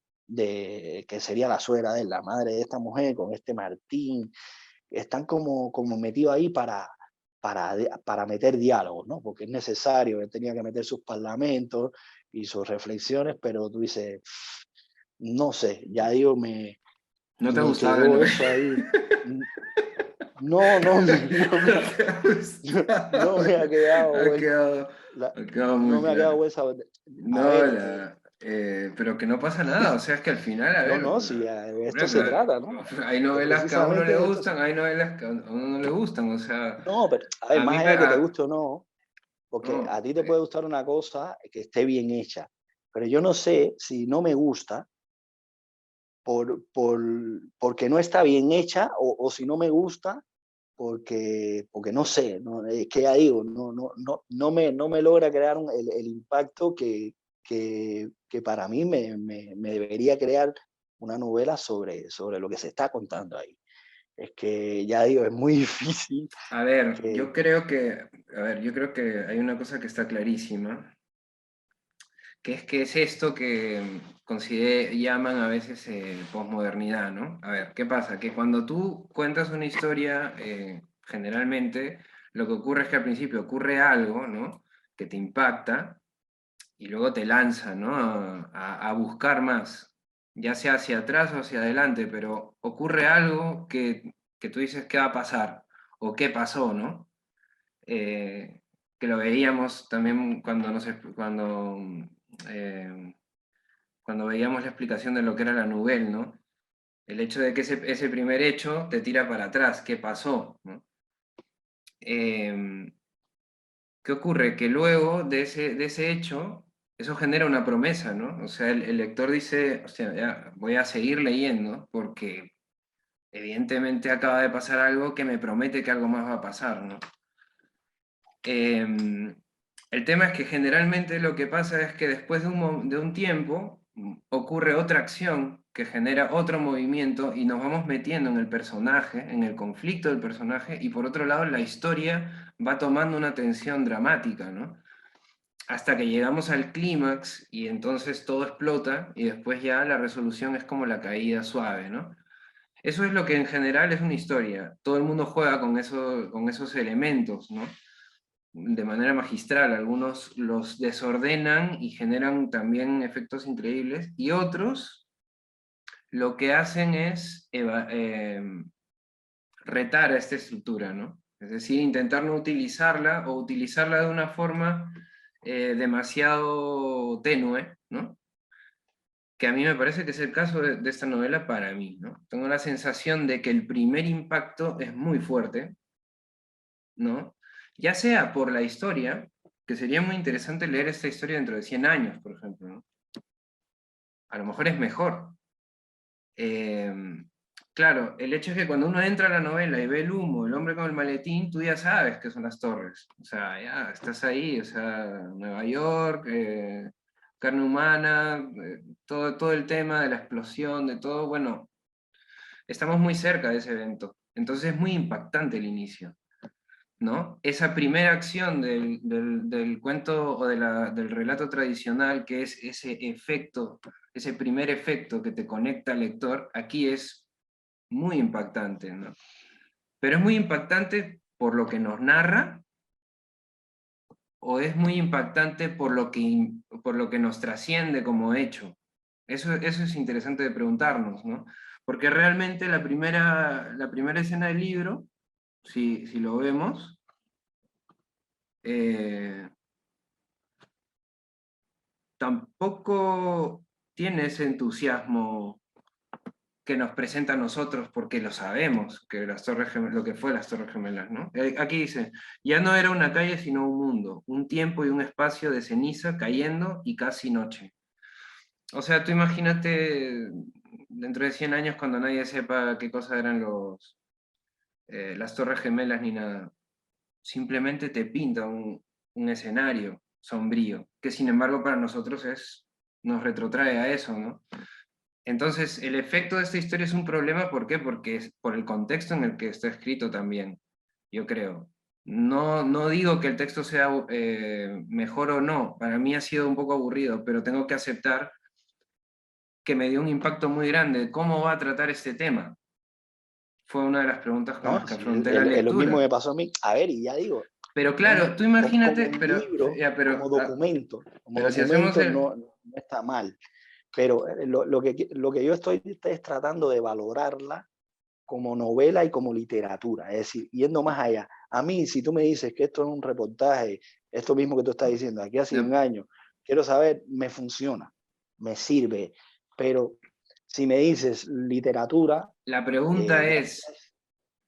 que sería la suegra de él, la madre de esta mujer con este Martín. Están como metidos ahí para meter diálogos, ¿no? Porque es necesario, él tenía que meter sus parlamentos y sus reflexiones, pero tú dices, no sé, ya digo, no te ha me gustado la quedó novela. eso ahí. No, no, no me No ha, te ha no gustado, me ha quedado ha vuelta, quedado, ha quedado no muy me ha quedado claro. vuelta. A No, ver, pero que no pasa nada, o sea, es que al final, a no, ver, no, si de esto hombre, se trata, ¿no? hay Que novelas que a uno precisamente le de esto gustan, hay novelas que a uno no le gustan, o sea, no, pero a ver, a más mí allá me... de que te guste o no, porque no, a ti te puede gustar una cosa que esté bien hecha, pero yo no sé si no me gusta porque no está bien hecha o si no me gusta porque no sé, no, es que ya digo, no me logra crear el impacto que para mí me debería crear una novela sobre lo que se está contando ahí. Es que ya digo, es muy difícil a ver, que... yo creo que hay una cosa que está clarísima, que es esto que llaman a veces posmodernidad, ¿no? A ver, ¿qué pasa? Que cuando tú cuentas una historia, generalmente lo que ocurre es que al principio ocurre algo, ¿no? Que te impacta y luego te lanza, ¿no? A buscar más, ya sea hacia atrás o hacia adelante, pero ocurre algo que tú dices, ¿qué va a pasar? O ¿qué pasó, no? Que lo veíamos también eh, cuando veíamos la explicación de lo que era la nouvelle, ¿no? El hecho de que ese primer hecho te tira para atrás, ¿qué pasó? ¿No? ¿Qué ocurre? Que luego de ese hecho eso genera una promesa, ¿no? O sea, el lector dice, o sea, ya, voy a seguir leyendo porque evidentemente acaba de pasar algo que me promete que algo más va a pasar, ¿no? El tema es que generalmente lo que pasa es que después de un tiempo ocurre otra acción que genera otro movimiento y nos vamos metiendo en el personaje, en el conflicto del personaje, y por otro lado la historia va tomando una tensión dramática, ¿no? Hasta que llegamos al clímax y entonces todo explota y después ya la resolución es como la caída suave, ¿no? Eso es lo que en general es una historia. Todo el mundo juega con eso, con esos elementos, ¿no? De manera magistral. Algunos los desordenan y generan también efectos increíbles, y otros lo que hacen es retar a esta estructura, ¿no? Es decir, intentar no utilizarla o utilizarla de una forma demasiado tenue, ¿no? Que a mí me parece que es el caso de esta novela para mí, ¿no? Tengo la sensación de que el primer impacto es muy fuerte, ¿no? Ya sea por la historia, que sería muy interesante leer esta historia dentro de 100 años, por ejemplo, ¿no? A lo mejor es mejor. Eh, claro, el hecho es que cuando uno entra a la novela y ve el humo, el hombre con el maletín, tú ya sabes que son las torres. O sea, ya estás ahí, o sea, Nueva York, carne humana, todo el tema de la explosión, de todo, bueno, estamos muy cerca de ese evento. Entonces es muy impactante el inicio, ¿no? Esa primera acción del cuento o del relato tradicional, que es ese efecto, ese primer efecto que te conecta al lector, aquí es muy impactante, ¿no? Pero es muy impactante por lo que nos narra, o es muy impactante por lo que nos trasciende como hecho. Eso es interesante de preguntarnos, ¿no? Porque realmente la primera escena del libro, si lo vemos, eh, tampoco tiene ese entusiasmo que nos presenta a nosotros porque lo sabemos, que lo que fue las Torres Gemelas, ¿no? Aquí dice, ya no era una calle sino un mundo, un tiempo y un espacio de ceniza cayendo y casi noche. O sea, tú imagínate dentro de 100 años cuando nadie sepa qué cosa eran las Torres Gemelas ni nada. Simplemente te pinta un escenario sombrío, que sin embargo para nosotros nos retrotrae a eso, ¿no? Entonces, el efecto de esta historia es un problema, ¿por qué? Porque es por el contexto en el que está escrito también, yo creo. No digo que el texto sea mejor o no, para mí ha sido un poco aburrido, pero tengo que aceptar que me dio un impacto muy grande. ¿Cómo va a tratar este tema? Fue una de las preguntas con las ¿no? que Sí, afronté la lo mismo lectura. me pasó a mí. A ver, y ya digo, Pero no me, claro, tú como imagínate, un libro, como pero si hacemos documento el... no está mal, pero lo que yo estoy es tratando de valorarla como novela y como literatura, es decir, yendo más allá. A mí, si tú me dices que esto es un reportaje, esto mismo que tú estás diciendo, aquí hace un No, año, quiero saber, me funciona, me sirve, pero si me dices literatura, la pregunta ya es,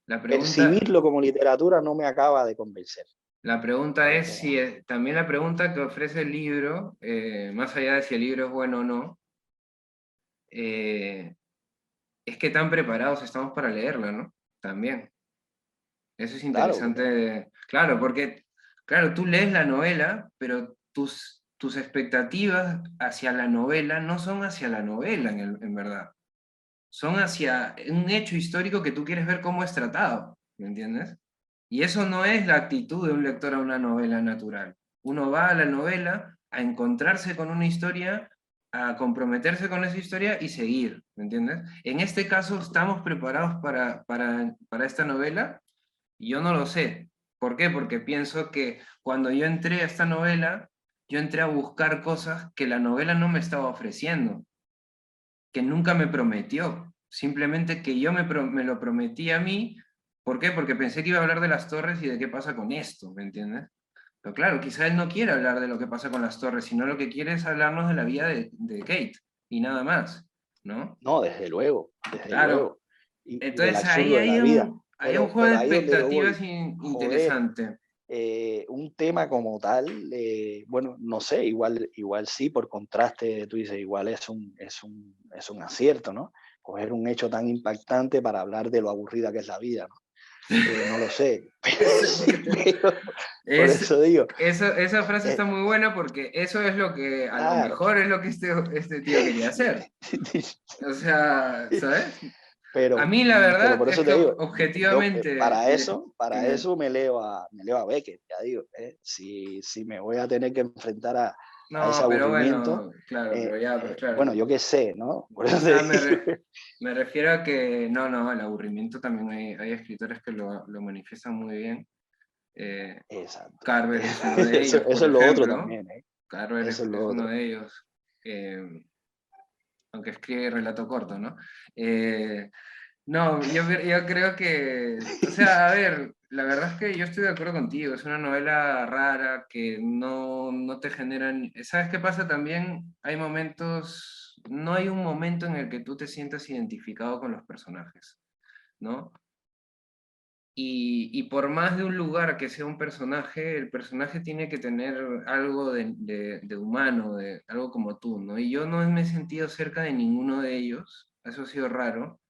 la pregunta, percibirlo como literatura no me acaba de convencer. la pregunta es si Honestamente. también la pregunta que ofrece el libro, más allá de si el libro es bueno o no, eh, es qué tan preparados estamos para leerla, ¿no? También. Eso es Claro, porque, interesante. Claro, porque, claro, tú lees la novela, pero tus expectativas hacia la novela no son hacia la novela, en verdad. Son hacia un hecho histórico que tú quieres ver cómo es tratado, ¿me entiendes? Y eso no es la actitud de un lector a una novela natural. Uno va a la novela a encontrarse con una historia, a comprometerse con esa historia y seguir, ¿me entiendes? En este caso, ¿estamos preparados para esta novela? Yo no lo sé. ¿Por qué? Porque pienso que cuando yo entré a esta novela, yo entré a buscar cosas que la novela no me estaba ofreciendo, que nunca me prometió. Simplemente que yo me lo prometí a mí. ¿Por qué? Porque pensé que iba a hablar de las torres y de qué pasa con esto, ¿me entiendes? Pero claro, quizá él no quiere hablar de lo que pasa con las torres, sino lo que quiere es hablarnos de la vida de Kate y nada más, ¿no? no, desde luego, desde Claro. luego, y del Entonces ahí absurdo de la vida. hay un juego Pero de ahí es donde yo expectativas voy, joder, interesante. un tema como tal, bueno, no sé, igual sí, por contraste, tú dices, igual es un acierto, ¿no? Coger un hecho tan impactante para hablar de lo aburrida que es la vida, ¿no? No lo sé, Eso- pero por Es, eso digo, esa frase está eh, muy buena porque eso es lo que, a lo claro. mejor es lo que este tío quería hacer. O sea, ¿sabes? A mí la Pero verdad por es eso que te digo, yo objetivamente, para eso me leo a Beckett, ya digo, si me voy a tener que enfrentar a ese no, pero aburrimiento, bueno, claro, pero ya, pues bueno, claro. yo qué sé, ¿no? Por O eso te sea, digo. me refiero a que, no, el aburrimiento también hay escritores que lo manifiestan muy bien. Eh, Exacto. Carver es uno de ellos, por Eso es lo otro ejemplo. también, ¿eh? Carver Eso es lo es uno otro. de ellos. Eh, Aunque escribe relato corto, ¿no? Eh, no, yo creo que, o sea, a ver, la verdad es que yo estoy de acuerdo contigo, es una novela rara que no te generan, ¿sabes qué pasa también? Hay momentos, no hay un momento en el que tú te sientas identificado con los personajes, ¿no? Y por más de un lugar que sea un personaje, el personaje tiene que tener algo de humano, de algo como tú, ¿no? Y yo no me he sentido cerca de ninguno de ellos, eso ha sido raro,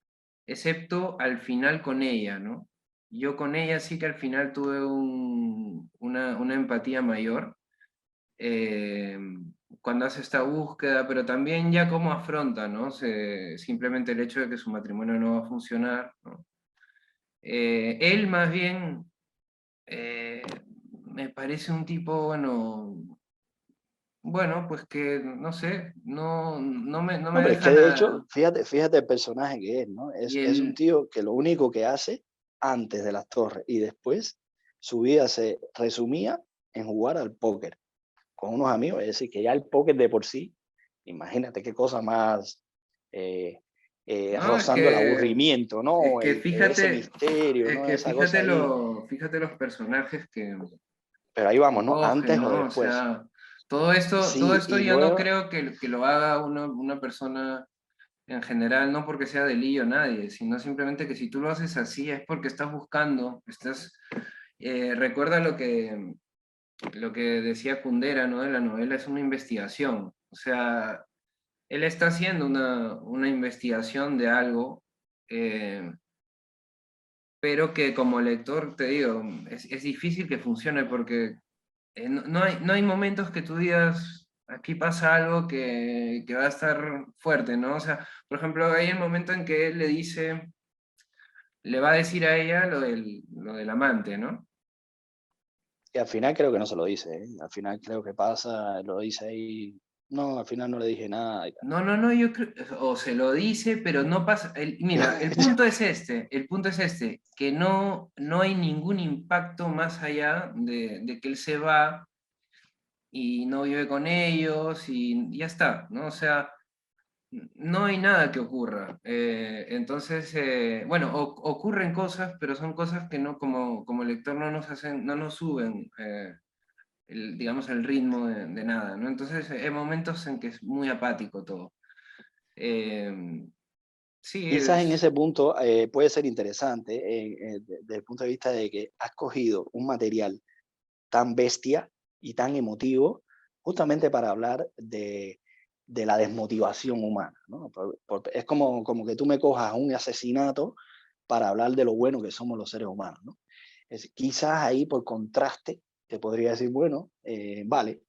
excepto al final con ella, ¿no? Yo con ella sí que al final tuve una empatía mayor eh, cuando hace esta búsqueda, pero también ya cómo afronta, ¿no? Simplemente el hecho de que su matrimonio no va a funcionar, ¿no? Él más bien eh, me parece un tipo, bueno, pues que, no sé, no No, me pero es deja que de nada. hecho, fíjate el personaje que es, ¿no? Y Es un él, tío que lo único que hace antes de las torres y después su vida se resumía en jugar al póker con unos amigos. Es decir, que ya el póker de por sí, imagínate qué cosa más eh, no, rozando el aburrimiento, es ¿no? que Ese fíjate, misterio, ¿no? Esa cosa ahí. fíjate los personajes Pero ahí que vamos, ¿no? cogen, Antes o ¿no? O después. sea, todo Sí, esto y yo no luego, creo que lo haga una persona en general, no porque sea de Lee o nadie, sino simplemente que si tú lo haces así es porque estás buscando, recuerda lo que decía Kundera, ¿no? De la novela es una investigación. O sea, él está haciendo una investigación de algo, eh, pero que como lector, te digo, es difícil que funcione porque no hay momentos que tú digas, aquí pasa algo que va a estar fuerte, ¿no? O sea, por ejemplo, hay el momento en que él le va a decir a ella lo del amante, ¿no? y al final creo que no se lo dice, ¿eh? Al final creo que pasa, lo dice ahí. No, al final no le dije nada y tal. No, yo creo, o se lo dice, pero no pasa. Mira, el punto es este, que no hay ningún impacto más allá de que él se va y no vive con ellos y ya está, ¿no? O sea, no hay nada que ocurra. Entonces, bueno, ocurren cosas, pero son cosas que no, como lector no nos hacen, no nos suben, digamos, el ritmo de nada, ¿no? Entonces, hay momentos en que es muy apático todo. Eh, sí, Quizás en es, ese punto puede ser interesante desde el punto de vista de que has cogido un material tan bestia y tan emotivo justamente para hablar de la desmotivación humana, ¿no? Es como que tú me cojas un asesinato para hablar de lo bueno que somos los seres humanos, ¿no? Quizás ahí por contraste te podría decir, bueno, vale,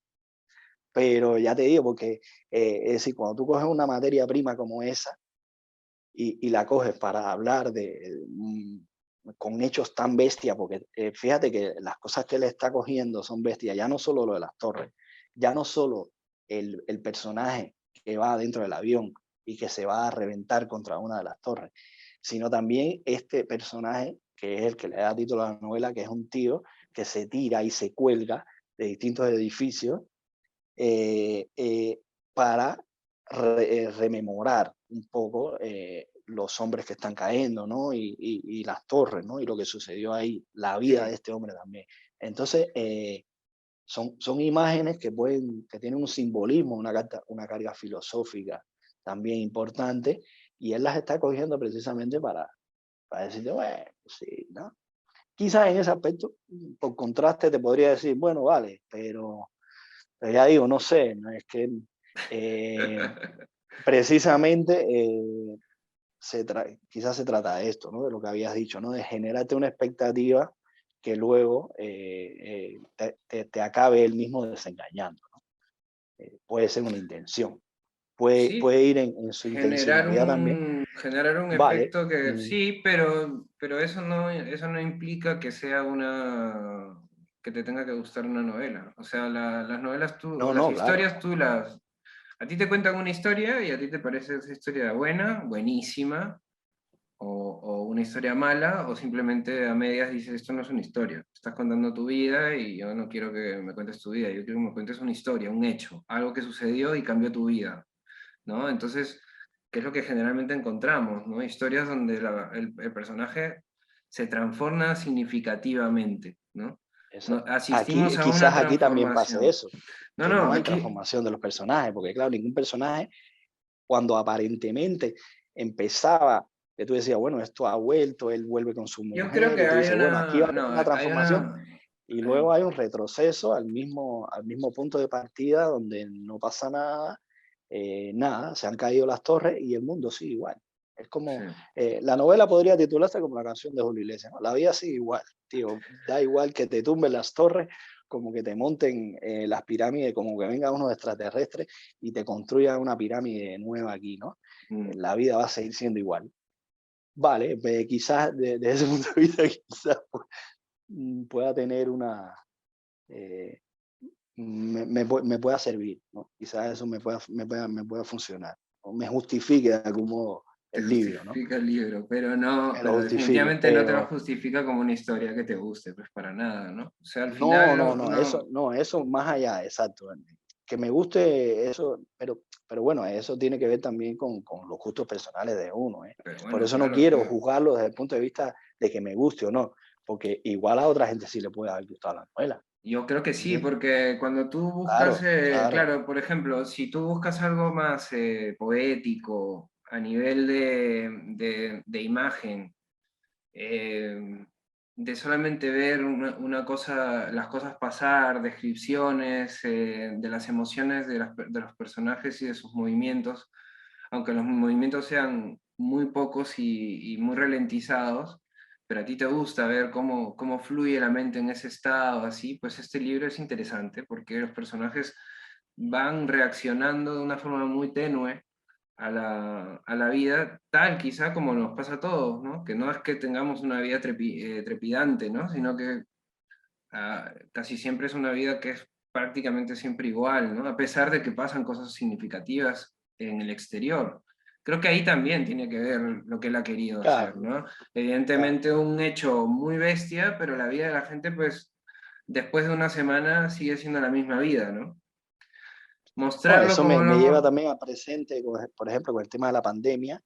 pero ya te digo, porque es decir, cuando tú coges una materia prima como esa, y la coges para hablar con hechos tan bestias, porque fíjate que las cosas que él está cogiendo son bestias, ya no solo lo de las torres, ya no solo el personaje que va dentro del avión y que se va a reventar contra una de las torres, sino también este personaje que es el que le da título a la novela, que es un tío que se tira y se cuelga de distintos edificios para rememorar un poco los hombres que están cayendo, ¿no? Y las torres, ¿no? Y lo que sucedió ahí, la vida de sí, este hombre también. Entonces, son imágenes que tienen un simbolismo, una carga filosófica también importante, y él las está cogiendo precisamente para decirte, bueno, sí, ¿no? quizás en ese aspecto, por contraste, te podría decir, bueno, vale, pero ya digo, no sé, no es que precisamente quizás se trata de esto, ¿no? De lo que habías dicho, ¿no? De generarte una expectativa que luego te acabe él mismo desengañando, ¿no? Puede ser una intención, Sí, puede ir en su intencionalidad también, generar un vale. efecto que sí, pero eso no implica que sea que te tenga que gustar una novela. O sea, las novelas No, las no, claro, historias a ti te cuentan una historia y a ti te parece esa historia buena, buenísima, o una historia mala, o simplemente a medias dices, esto no es una historia, estás contando tu vida y yo no quiero que me cuentes tu vida, yo quiero que me cuentes una historia, un hecho, algo que sucedió y cambió tu vida, ¿no? Entonces, ¿qué es lo que generalmente encontramos, ¿no? Historias donde el personaje se transforma significativamente, ¿no? Asistimos a una Quizás aquí también pase transformación. eso, No, que no, no hay aquí, transformación de los personajes, porque claro, ningún personaje, cuando aparentemente empezaba, que tú decías, bueno, esto ha vuelto, él vuelve con su yo creo mujer, que y tú hay dices, bueno, aquí va una, a haber no, una hay transformación, una, y hay- luego hay un retroceso al mismo punto de partida donde no pasa nada, nada, se han caído las torres y el mundo sigue igual. Es sí. como, la novela podría titularse como la canción de Julio Iglesias, ¿no? La vida sigue igual, tío, da igual que te tumben las torres, como que te monten las pirámides, como que venga unos extraterrestres y te construyan una pirámide nueva aquí, ¿no? Mm. La vida va a seguir siendo igual. Vale, quizás desde ese punto de vista, quizás pueda tener una, eh, me pueda servir, ¿no? Quizás eso me pueda funcionar, o me justifique de algún modo Te el libro, ¿no? justifica el libro, pero no, Me lo pero justifique, definitivamente no te lo pero justifica como una historia que te guste, pues para nada, ¿no? O sea, al no, final no, no, uno, eso más allá, exacto. Que me guste eso, pero bueno, eso tiene que ver también con los gustos personales de uno, ¿eh? pero Por bueno, eso no claro, quiero juzgarlo desde el punto de vista de que me guste o no, porque igual a otra gente sí le puede haber gustado la novela, yo creo que sí, ¿entiendes? porque cuando tú buscas, Claro, claro. claro, por ejemplo, si tú buscas algo más poético a nivel de imagen, eh, de solamente ver una cosa, las cosas pasar, descripciones de las emociones de los personajes y de sus movimientos, aunque los movimientos sean muy pocos y muy ralentizados, pero a ti te gusta ver cómo fluye la mente en ese estado, así, pues este libro es interesante porque los personajes van reaccionando de una forma muy tenue a la vida, tal quizá como nos pasa a todos, ¿no? Que no es que tengamos una vida trepidante, ¿no? Sino que casi siempre es una vida que es prácticamente siempre igual, ¿no? A pesar de que pasan cosas significativas en el exterior. Creo que ahí también tiene que ver lo que él ha querido hacer, Claro, ¿no? claro. Evidentemente un hecho muy bestia, pero la vida de la gente, pues, después de una semana sigue siendo la misma vida, ¿no? No, Mostrarlo eso como me lleva lo... también a presente, por ejemplo, con el tema de la pandemia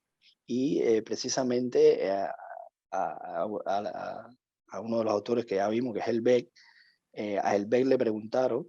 y precisamente a uno de los autores que ya vimos, que es Helbeck. A Helbeck le preguntaron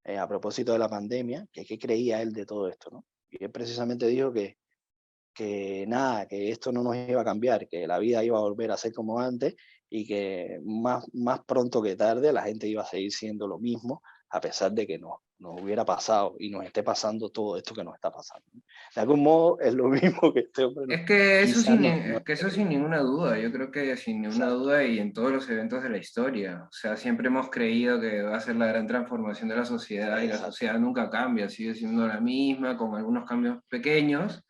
a propósito de la pandemia, que qué creía él de todo esto, ¿no? Y él precisamente dijo que nada, que esto no nos iba a cambiar, que la vida iba a volver a ser como antes y que más pronto que tarde la gente iba a seguir siendo lo mismo, a pesar de que no nos hubiera pasado y nos esté pasando todo esto que nos está pasando, ¿no? De algún modo es lo mismo que este hombre Es que quizás no es que eso quiere. sin ninguna duda, yo creo que sin ninguna Exacto, duda y en todos los eventos de la historia, o sea, siempre hemos creído que va a ser la gran transformación de la sociedad y la sociedad exactamente. nunca cambia, sigue siendo la misma, con algunos cambios pequeños,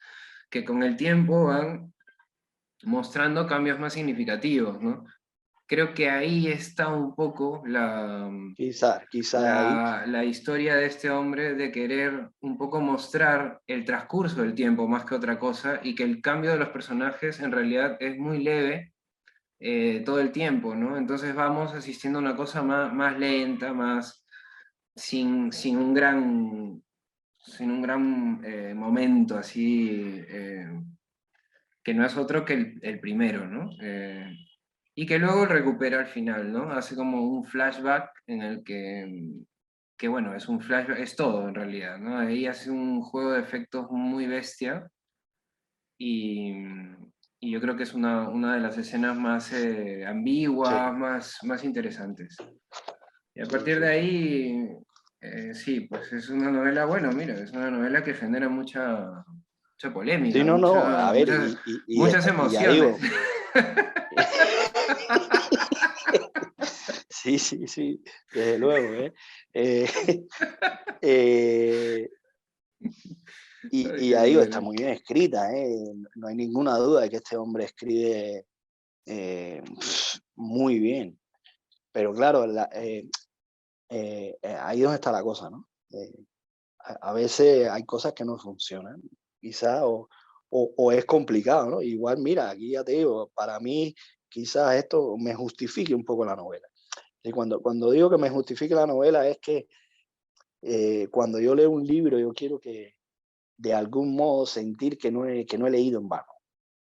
que con el tiempo van mostrando cambios más significativos, ¿no? Creo que ahí está un poco Quizá ahí, la historia de este hombre de querer un poco mostrar el transcurso del tiempo más que otra cosa y que el cambio de los personajes en realidad es muy leve todo el tiempo, ¿no? Entonces vamos asistiendo a una cosa más lenta, más sin un sin un gran momento así, que no es otro que el primero, ¿no? Y que luego recupera al final, ¿no? Hace como un flashback en el que bueno, es un flashback, es todo en realidad, ¿no? Ahí hace un juego de efectos muy bestia y, y yo creo que es una de las escenas más Sí, ambiguas, más interesantes. Y a sí, partir de sí. ahí, sí, pues es una novela, bueno, mira, es una novela que genera mucha Sí, polémica, no, no, a ver, muchas y ya emociones. digo, sí, sí, sí, desde luego, ¿eh? Eh, eh, Ay, y qué ya digo, está bueno. muy bien escrita, ¿eh? No hay ninguna duda de que este hombre escribe muy bien. Pero claro, ahí es donde está la cosa, ¿no? A veces hay cosas que no funcionan, quizás, o es complicado, ¿no? Igual, mira, aquí ya te digo, para mí quizás esto me justifique un poco la novela. Y cuando digo que me justifique la novela es que cuando yo leo un libro, yo quiero que de algún modo sentir que no he leído en vano,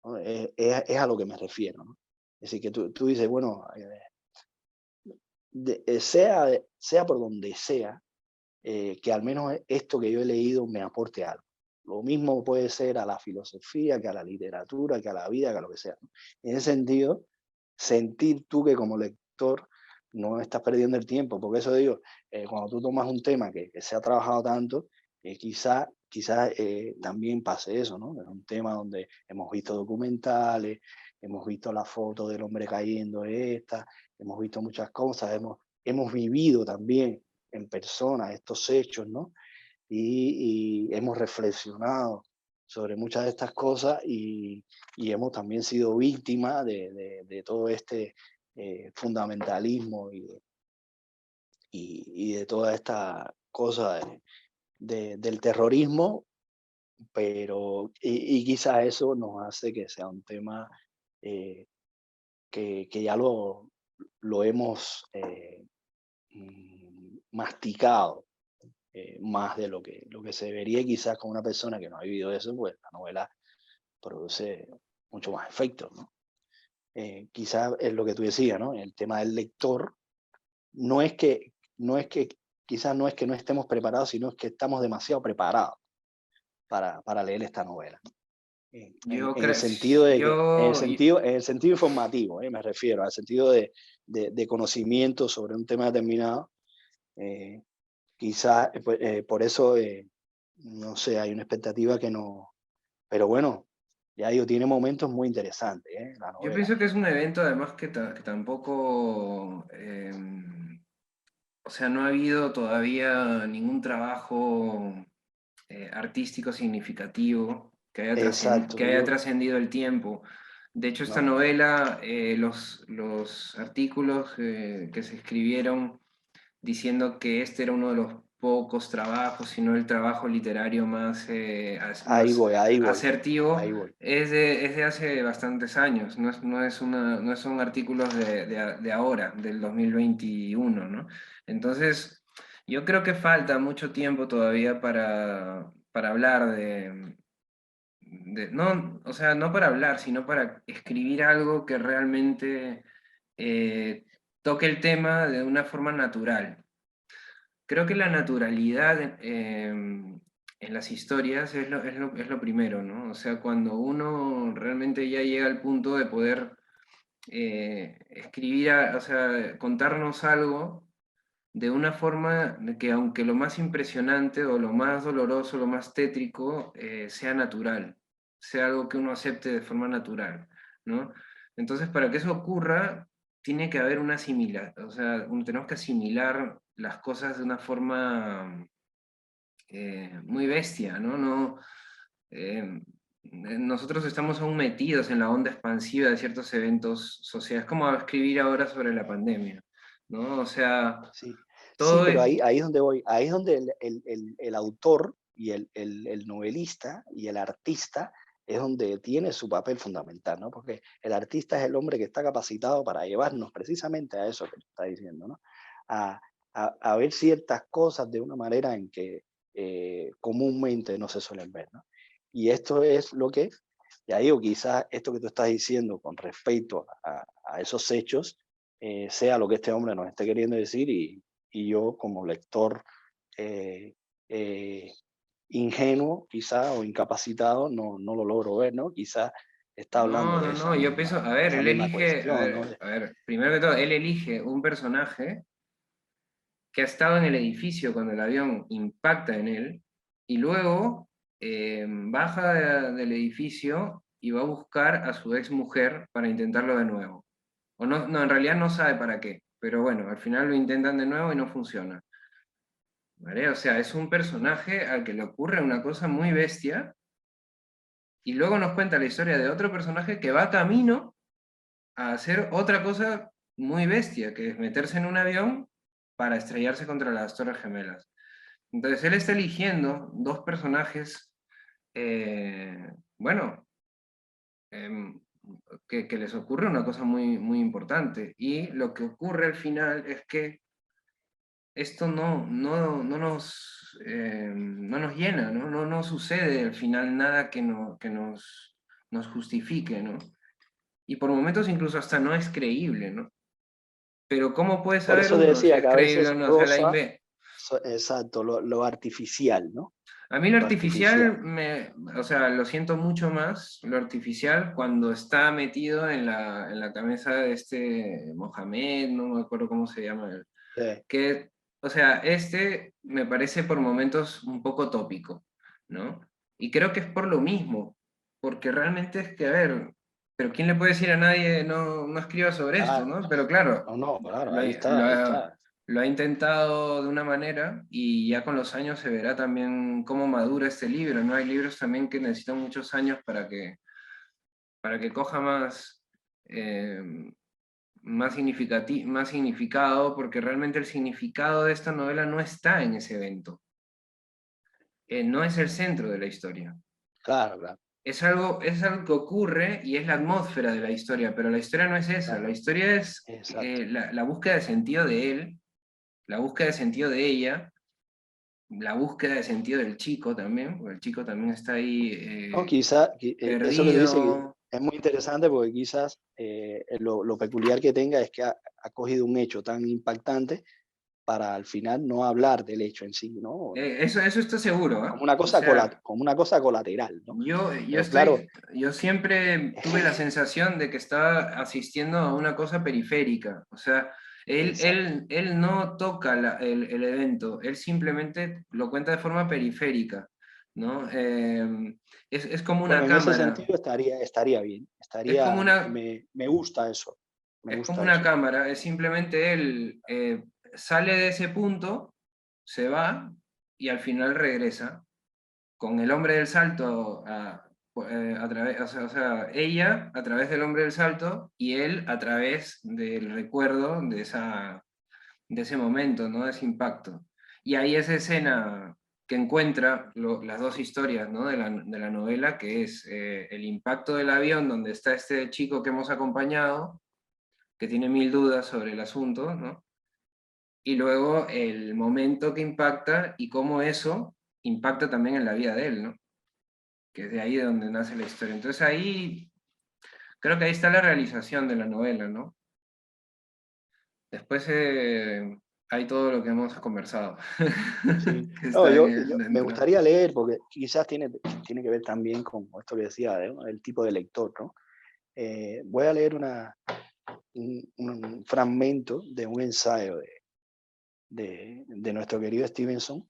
¿no? Es a lo que me refiero, ¿no? Es decir, que tú dices, bueno, sea por donde sea, que al menos esto que yo he leído me aporte algo. Lo mismo puede ser a la filosofía, que a la literatura, que a la vida, que a lo que sea, ¿no? En ese sentido, sentir tú que como lector no estás perdiendo el tiempo, porque eso digo, cuando tú tomas un tema que se ha trabajado tanto, quizá también pase eso, ¿no? Es un tema donde hemos visto documentales, hemos visto la foto del hombre cayendo esta, hemos visto muchas cosas, hemos vivido también en persona estos hechos, ¿no? Y hemos reflexionado sobre muchas de estas cosas y hemos también sido víctimas de todo este fundamentalismo y de toda esta cosa del terrorismo, pero y quizás eso nos hace que sea un tema eh, que ya lo hemos masticado más de lo que se debería, y quizás con una persona que no ha vivido eso, pues la novela produce mucho más efecto, ¿no? Quizás es lo que tú decías, ¿no? El tema del lector no es que, no es que, quizás no es que no estemos preparados, sino es que estamos demasiado preparados para leer esta novela. Yo En el creo, sentido de que, yo, en el sentido informativo, me refiero, al sentido de conocimiento sobre un tema determinado. eh, Quizás por eso, no sé, hay una expectativa que no, pero bueno, ya digo, tiene momentos muy interesantes, la yo novela. pienso que es un evento además que tampoco, o sea, no ha habido todavía ningún trabajo artístico significativo Exacto, que haya yo, trascendido el tiempo. De hecho, esta no, novela, los artículos que se escribieron diciendo que este era uno de los pocos trabajos, si no el trabajo literario más ahí voy, asertivo, ahí voy. es de hace bastantes años, no son artículos de ahora, del 2021, ¿no? Entonces, yo creo que falta mucho tiempo todavía para hablar no, o sea, no para hablar, sino para escribir algo que realmente eh, toque el tema de una forma natural. Creo que la naturalidad en las historias es lo primero, ¿no? O sea, cuando uno realmente ya llega al punto de poder escribir, o sea, contarnos algo de una forma de que aunque lo más impresionante o lo más doloroso, lo más tétrico, sea natural, sea algo que uno acepte de forma natural, ¿no? Entonces, para que eso ocurra, tiene que haber una asimilación, o sea, tenemos que asimilar las cosas de una forma muy bestia, ¿no? Nosotros estamos aún metidos en la onda expansiva de ciertos eventos sociales, como escribir ahora sobre la pandemia, ¿no? O sea, Sí, sí, todo, pero ahí es donde voy, ahí es donde el autor y el novelista y el artista es donde tiene su papel fundamental, ¿no? Porque el artista es el hombre que está capacitado para llevarnos precisamente a eso que tú estás diciendo, ¿no? A, a ver ciertas cosas de una manera en que comúnmente no se suelen ver, ¿no? Y esto es lo que, ya digo, quizás esto que tú estás diciendo con respecto a esos hechos, sea lo que este hombre nos esté queriendo decir, y yo como lector eh, eh, ingenuo quizá o incapacitado no lo logro ver, ¿no? Quizá está hablando de No, yo pienso, a ver, esa él misma elige, cuestión, ¿no? a ver, primero que todo, él elige un personaje que ha estado en el edificio cuando el avión impacta en él, y luego baja del edificio y va a buscar a su ex mujer para intentarlo de nuevo. O no, no, en realidad no sabe para qué, pero bueno, al final lo intentan de nuevo y no funciona. ¿Vale? O sea, es un personaje al que le ocurre una cosa muy bestia, y luego nos cuenta la historia de otro personaje que va camino a hacer otra cosa muy bestia, que es meterse en un avión para estrellarse contra las Torres Gemelas. Entonces él está eligiendo dos personajes, bueno, em, que les ocurre una cosa muy, muy importante. Y lo que ocurre al final es que esto no nos llena, ¿no? No sucede al final nada que nos justifique, ¿no? Y por momentos incluso hasta no es creíble, ¿no? Pero ¿cómo puede Por saber eso te uno si decía es que a creíble o veces no? O sea, rosa, inve... exacto, lo artificial, ¿no? A mí lo Lo artificial. artificial, o sea, lo siento mucho más, lo artificial, cuando está metido en la cabeza de este Mohamed, no me acuerdo cómo se llama él, Sí, que, o sea, este me parece por momentos un poco tópico, ¿no? Y creo que es por lo mismo, porque realmente es que, a ver, pero ¿quién le puede decir a nadie no escriba sobre esto, claro. ¿no? Pero claro, No, no, claro, lo, ahí ha- está, lo ahí ha, está. lo ha intentado de una manera y ya con los años se verá también cómo madura este libro, ¿no? Hay libros también que necesitan muchos años para que coja eh, más significado, porque realmente el significado de esta novela no está en ese evento, no es el centro de la historia. Claro, claro, Es algo que ocurre y es la atmósfera de la historia, pero la historia no es esa, la claro, historia es exacto. la búsqueda de sentido de él, la búsqueda de sentido de ella, la búsqueda de sentido del chico también, porque el chico también está ahí No, quizá, eso que tú dices que perdido. es muy interesante porque quizás lo peculiar que tenga es que ha cogido un hecho tan impactante para al final no hablar del hecho en sí, ¿no? Eso está seguro, ¿ah? Como una O cosa, sea, como una cosa colateral, ¿no? yo Pero claro, estoy, yo siempre tuve la sensación de que estaba asistiendo a una cosa periférica, o sea, exacto. él no toca el evento, él simplemente lo cuenta de forma periférica, ¿no? Es como Bueno, una en ese cámara, sentido estaría bien, es como una, me gusta eso, me es como gusta una eso. cámara, es simplemente él sale de ese punto, se va y al final regresa con el hombre del salto a través, o sea, ella a través del hombre del salto y él a través del recuerdo de ese momento, ¿no? De ese impacto. Y ahí esa escena que encuentra las dos historias, ¿no? De la novela, que es el impacto del avión donde está este chico que hemos acompañado, que tiene mil dudas sobre el asunto, ¿no? Y luego el momento que impacta y cómo eso impacta también en la vida de él, ¿no? Que es de ahí de donde nace la historia. Entonces ahí, creo que ahí está la realización de la novela, ¿no? Después hay todo lo que hemos conversado, Sí. que No, está me dentro. gustaría leer porque quizás tiene que ver también con esto que decía, ¿no? El tipo de lector, ¿no? Voy a leer un fragmento de un ensayo de nuestro querido Stevenson,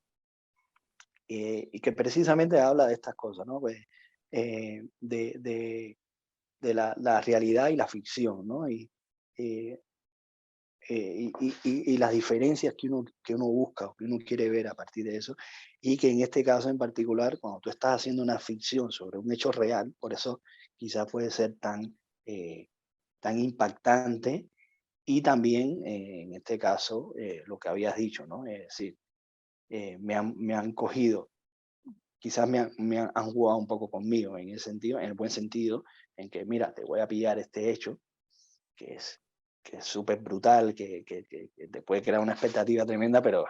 y que precisamente habla de estas cosas, ¿no? Pues, de la realidad y la ficción, ¿no? Eh, y las diferencias que uno busca o que uno quiere ver a partir de eso, y que en este caso en particular, cuando tú estás haciendo una ficción sobre un hecho real, por eso quizás puede ser eh, tan impactante, y también en este caso lo que habías dicho, ¿no? Es decir, me han cogido, quizás han jugado un poco conmigo en ese sentido, en el buen sentido, en que mira, te voy a pillar este hecho que es que es súper brutal, que te puede crear una expectativa tremenda, pero,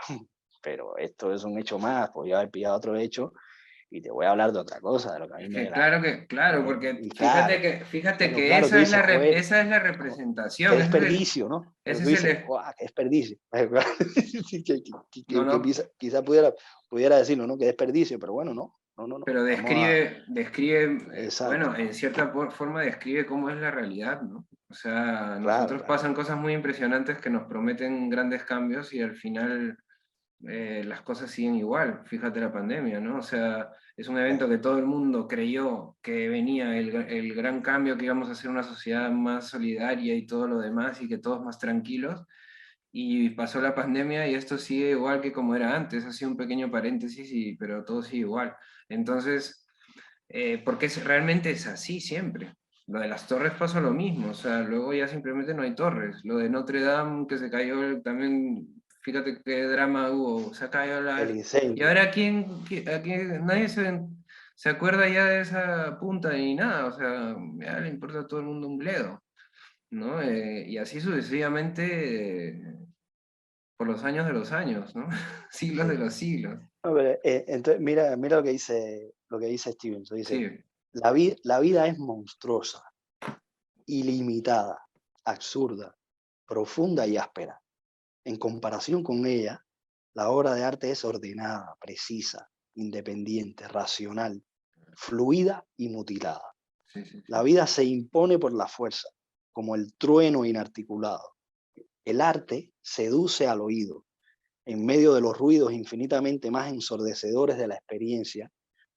pero esto es un hecho más, podría haber pillado otro hecho y te voy a hablar de otra cosa, de lo que a mí Es me dé que la... claro, porque Y claro, fíjate pero que claro, tú dices, joder, esa es la qué representación, desperdicio, ¿no? Pero ese tú es dices, joder, qué desperdicio. no, Que no, quizá pudiera decirlo, ¿no? Qué desperdicio, pero bueno, no. no, Pero vamos a... describe, Exacto, bueno, en cierta forma describe cómo es la realidad, ¿no? O sea, a claro, nosotros claro. pasan cosas muy impresionantes que nos prometen grandes cambios y al final las cosas siguen igual. Fíjate la pandemia, ¿no? O sea, es un evento que todo el mundo creyó que venía el gran cambio, que íbamos a ser una sociedad más solidaria y todo lo demás y que todos más tranquilos. Y pasó la pandemia y esto sigue igual que como era antes, ha sido un pequeño paréntesis, pero todo sigue igual. Entonces, porque realmente es así siempre. Lo de las torres pasó lo mismo, o sea, luego ya simplemente no hay torres. Lo de Notre Dame que se cayó también, fíjate qué drama hubo, se cayó El la... Y incendio. ahora nadie se acuerda ya de esa punta ni nada, o sea, ya le importa a todo el mundo un bledo, ¿no? Y así sucesivamente por los años de los años, ¿no? Siglos Sí. de los siglos. No, pero, entonces, mira lo que dice Stevenson. Dice, Sí, la vida es monstruosa, ilimitada, absurda, profunda y áspera. En comparación con ella, la obra de arte es ordenada, precisa, independiente, racional, fluida y mutilada. sí, sí, La sí. vida se impone por la fuerza, como el trueno inarticulado. El arte seduce al oído, en medio de los ruidos infinitamente más ensordecedores de la experiencia,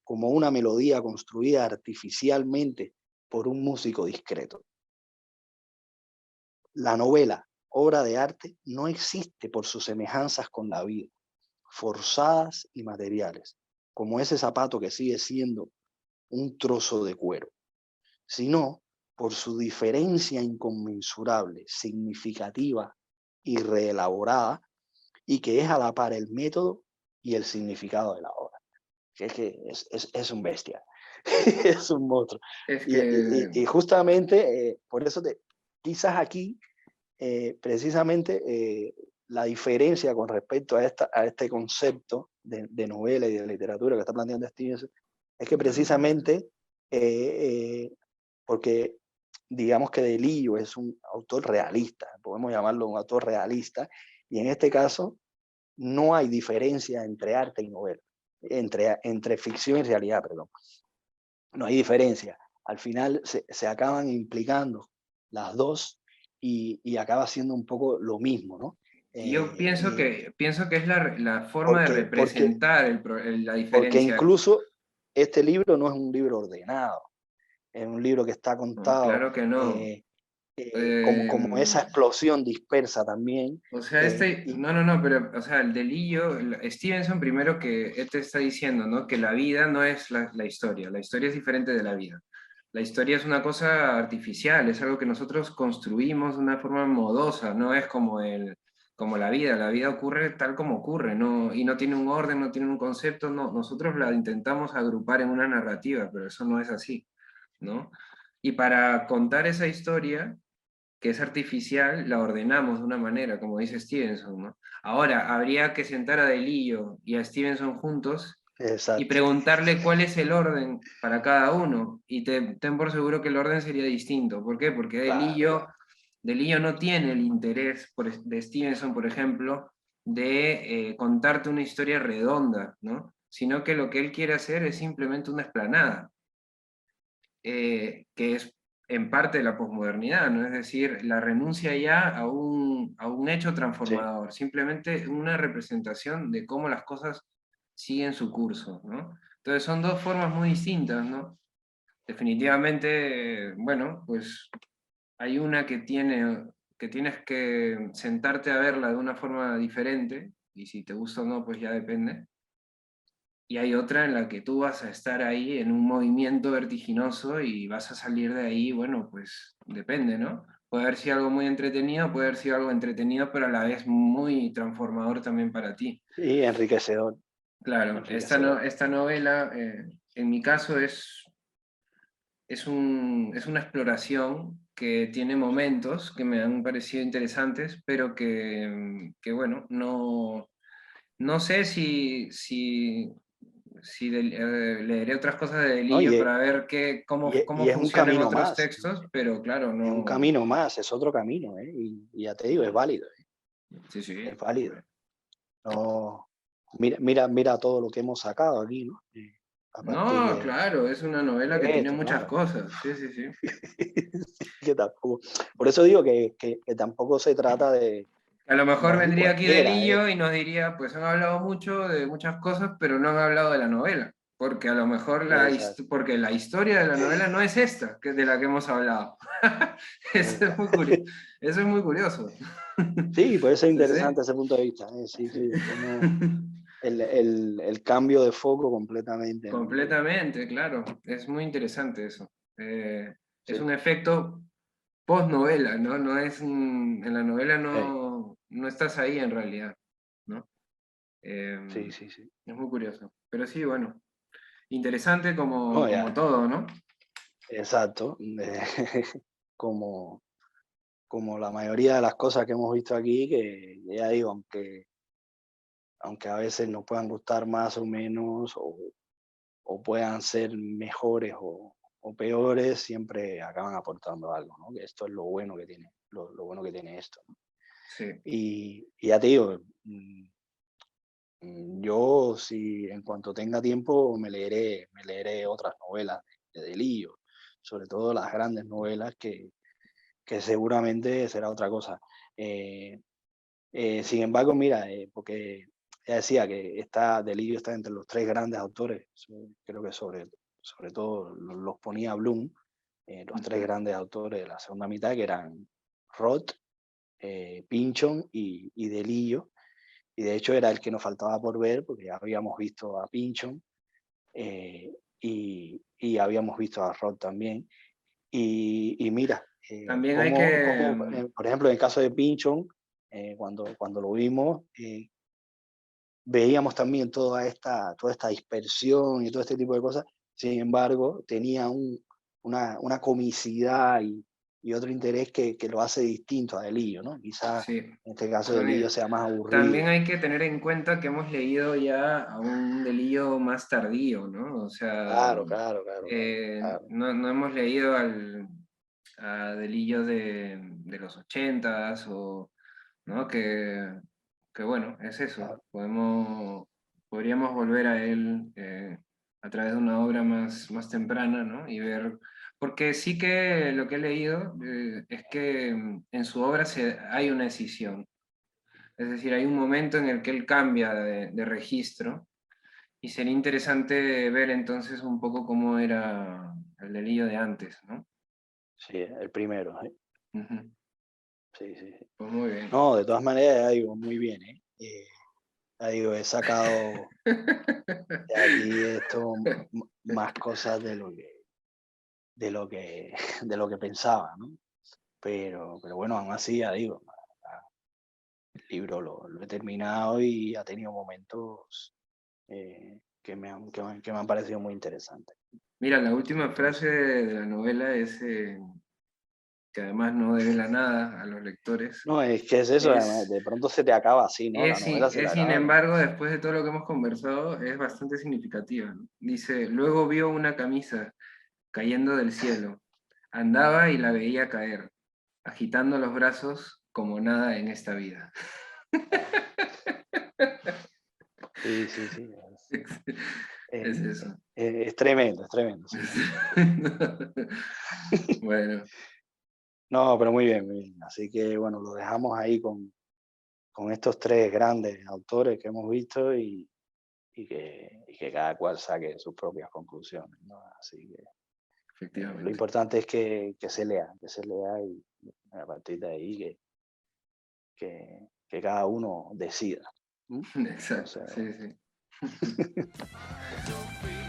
como una melodía construida artificialmente por un músico discreto. La novela, obra de arte, no existe por sus semejanzas con la vida, forzadas y materiales, como ese zapato que sigue siendo un trozo de cuero, sino por su diferencia inconmensurable, significativa y reelaborada, y que es a la par el método y el significado de la obra. Que es un bestia, es un monstruo. Es Y, que y justamente por eso quizás aquí, precisamente, la diferencia con respecto a este concepto de novela y de literatura que está planteando Stevenson es que precisamente, porque digamos que Delillo es un autor realista, podemos llamarlo un autor realista, y en este caso no hay diferencia entre arte y novela, entre ficción y realidad, perdón. No hay diferencia. Al final se acaban implicando las dos y acaba siendo un poco lo mismo, ¿no? yo Y pienso que es la forma de porque, representar la porque diferencia. incluso este libro no es un libro ordenado, es un libro que está No, contado claro que no. como esa Em, explosión dispersa también. o sea, Y no, pero, o sea, el delillo, Stevenson primero que él te está diciendo, ¿no? Que la vida no es la historia, la historia es diferente de la vida. La historia es una cosa artificial, es algo que nosotros construimos de una forma modosa, no es como la vida ocurre tal como ocurre, ¿no? Y no tiene un orden, no tiene un concepto, no, nosotros la intentamos agrupar en una narrativa, pero eso no es así, ¿no? Y para contar esa historia, que es artificial, la ordenamos de una manera, como dice Stevenson, ¿no? Ahora, habría que sentar a Delillo y a Stevenson juntos y exacto, preguntarle cuál es el orden para cada uno, y ten por seguro que el orden sería distinto. ¿Por qué? Porque claro, claro. Delillo no tiene el interés de Stevenson, por ejemplo, de contarte una historia redonda, ¿no? Sino que lo que él quiere hacer es simplemente una explanada que es en parte de la posmodernidad, ¿no? Es decir, la renuncia ya a un hecho Sí. transformador, simplemente una representación de cómo las cosas siguen su curso, ¿no? Entonces son dos formas muy distintas, ¿no? Definitivamente, bueno, pues hay una que tienes que sentarte a verla de una forma diferente, y si te gusta o no, pues ya depende, y hay otra en la que tú vas a estar ahí en un movimiento vertiginoso y vas a salir de ahí, bueno, pues depende, ¿no? Puede haber sido algo muy entretenido, puede haber sido algo entretenido, pero a la vez muy transformador también para ti. Y enriquecedor, Claro, enriquecedor. esta novela, en mi caso, es una exploración que tiene momentos que me han parecido interesantes, pero que bueno, no sé si leeré otras cosas de ¿No? Delillo para ver Y cómo es un funcionan camino otros más, textos, pero claro, es un no. camino más, es otro camino, ¿eh? Y ya te digo, Sí, sí. es válido. No, mira todo lo que hemos sacado aquí, ¿no? a partir No, de claro, es una novela que tiene esto, muchas ¿no? cosas. Sí, sí, sí. Sí, que tampoco, por eso digo que tampoco se trata de, A lo mejor no es un vendría aquí cualquiera, Delillo y nos diría, pues han hablado mucho de muchas cosas, pero no han hablado de la novela. Porque a lo mejor exacto, porque la historia de la novela no es esta, que de la que hemos hablado. Eso es exacto. eso es muy curioso. Sí, puede ser Sí, sí. interesante ese punto de vista, sí, sí, como el cambio de foco completamente, ¿no? Completamente, claro. Es muy interesante eso. Es Sí, un efecto post-novela, ¿no? En la novela sí, no estás ahí en realidad, ¿no? sí, Em, sí, sí. es muy curioso. Pero sí, bueno, interesante No, como ya, todo, ¿no? exacto. Como, como la mayoría de las cosas que hemos visto aquí, que ya digo, aunque a veces nos puedan gustar más o menos, o puedan ser mejores o peores, siempre acaban aportando algo, ¿no? Que esto es lo bueno que tiene, lo bueno que tiene esto, ¿no? Sí. Y ya te digo, yo si en cuanto tenga tiempo me leeré otras novelas de Delillo, sobre todo las grandes novelas que seguramente será otra cosa. Eh, Sin embargo, mira, porque ya decía que Delillo está entre los tres grandes autores, creo que sobre todo los ponía Bloom, los tres Ujú. grandes autores de la segunda mitad, que eran Roth, Pynchon y Delillo, y de hecho era el que nos faltaba por ver, porque ya habíamos visto a Pynchon, y habíamos visto a Roth también, y mira, También hay que, por ejemplo, en el caso de Pynchon, cuando lo vimos, veíamos también toda esta dispersión y todo este tipo de cosas. Sin embargo, tenía una comicidad y otro interés que lo hace distinto a Delillo, ¿no? Quizás sí, en este caso Delillo Tony, sea más también aburrido. hay que tener en cuenta que hemos leído ya a un Delillo más tardío, ¿no? O sea, Claro, claro, claro, claro, claro. no hemos leído a Delillo de los ochentas, ¿no? Que bueno, es eso. Claro. Podríamos volver a él a través de una obra más temprana, ¿no? Y ver, porque sí que lo que he leído es que en su obra hay una escisión. Es decir, hay un momento en el que él cambia de registro y sería interesante ver entonces un poco cómo era el Delillo de antes, ¿no? Sí, el primero, ¿eh? Ujú. Sí, sí, sí. Pues muy bien. No, de todas maneras, ya digo, muy bien, ¿eh? Ya digo, he sacado de aquí esto más cosas de lo que pensaba, ¿no? Pero bueno, aún así, ya digo, el libro lo he terminado y ha tenido momentos que me han parecido muy interesantes. Mira, la última frase Entonces, de la novela es, que además no devela nada a los lectores, no, es que es eso, además, es, de pronto se te acaba así, ¿no? La novela se te es sin acaba con... embargo, después de todo lo que hemos conversado, es bastante significativa, ¿no? Dice, luego vio una camisa cayendo del cielo, andaba y la veía caer, agitando los brazos como nada en esta vida. Claro. Sí, sí, sí. Es eso. Es tremendo, sí, sí. Bueno, No, pero muy bien, muy bien. Así que bueno, lo dejamos ahí con estos tres grandes autores que hemos visto y que cada cual saque sus propias conclusiones, ¿no? Así que lo efectivamente. importante es que se lea y a partir de ahí que cada uno decida. ¿M? Exacto, Entonces, sí, bueno. sí.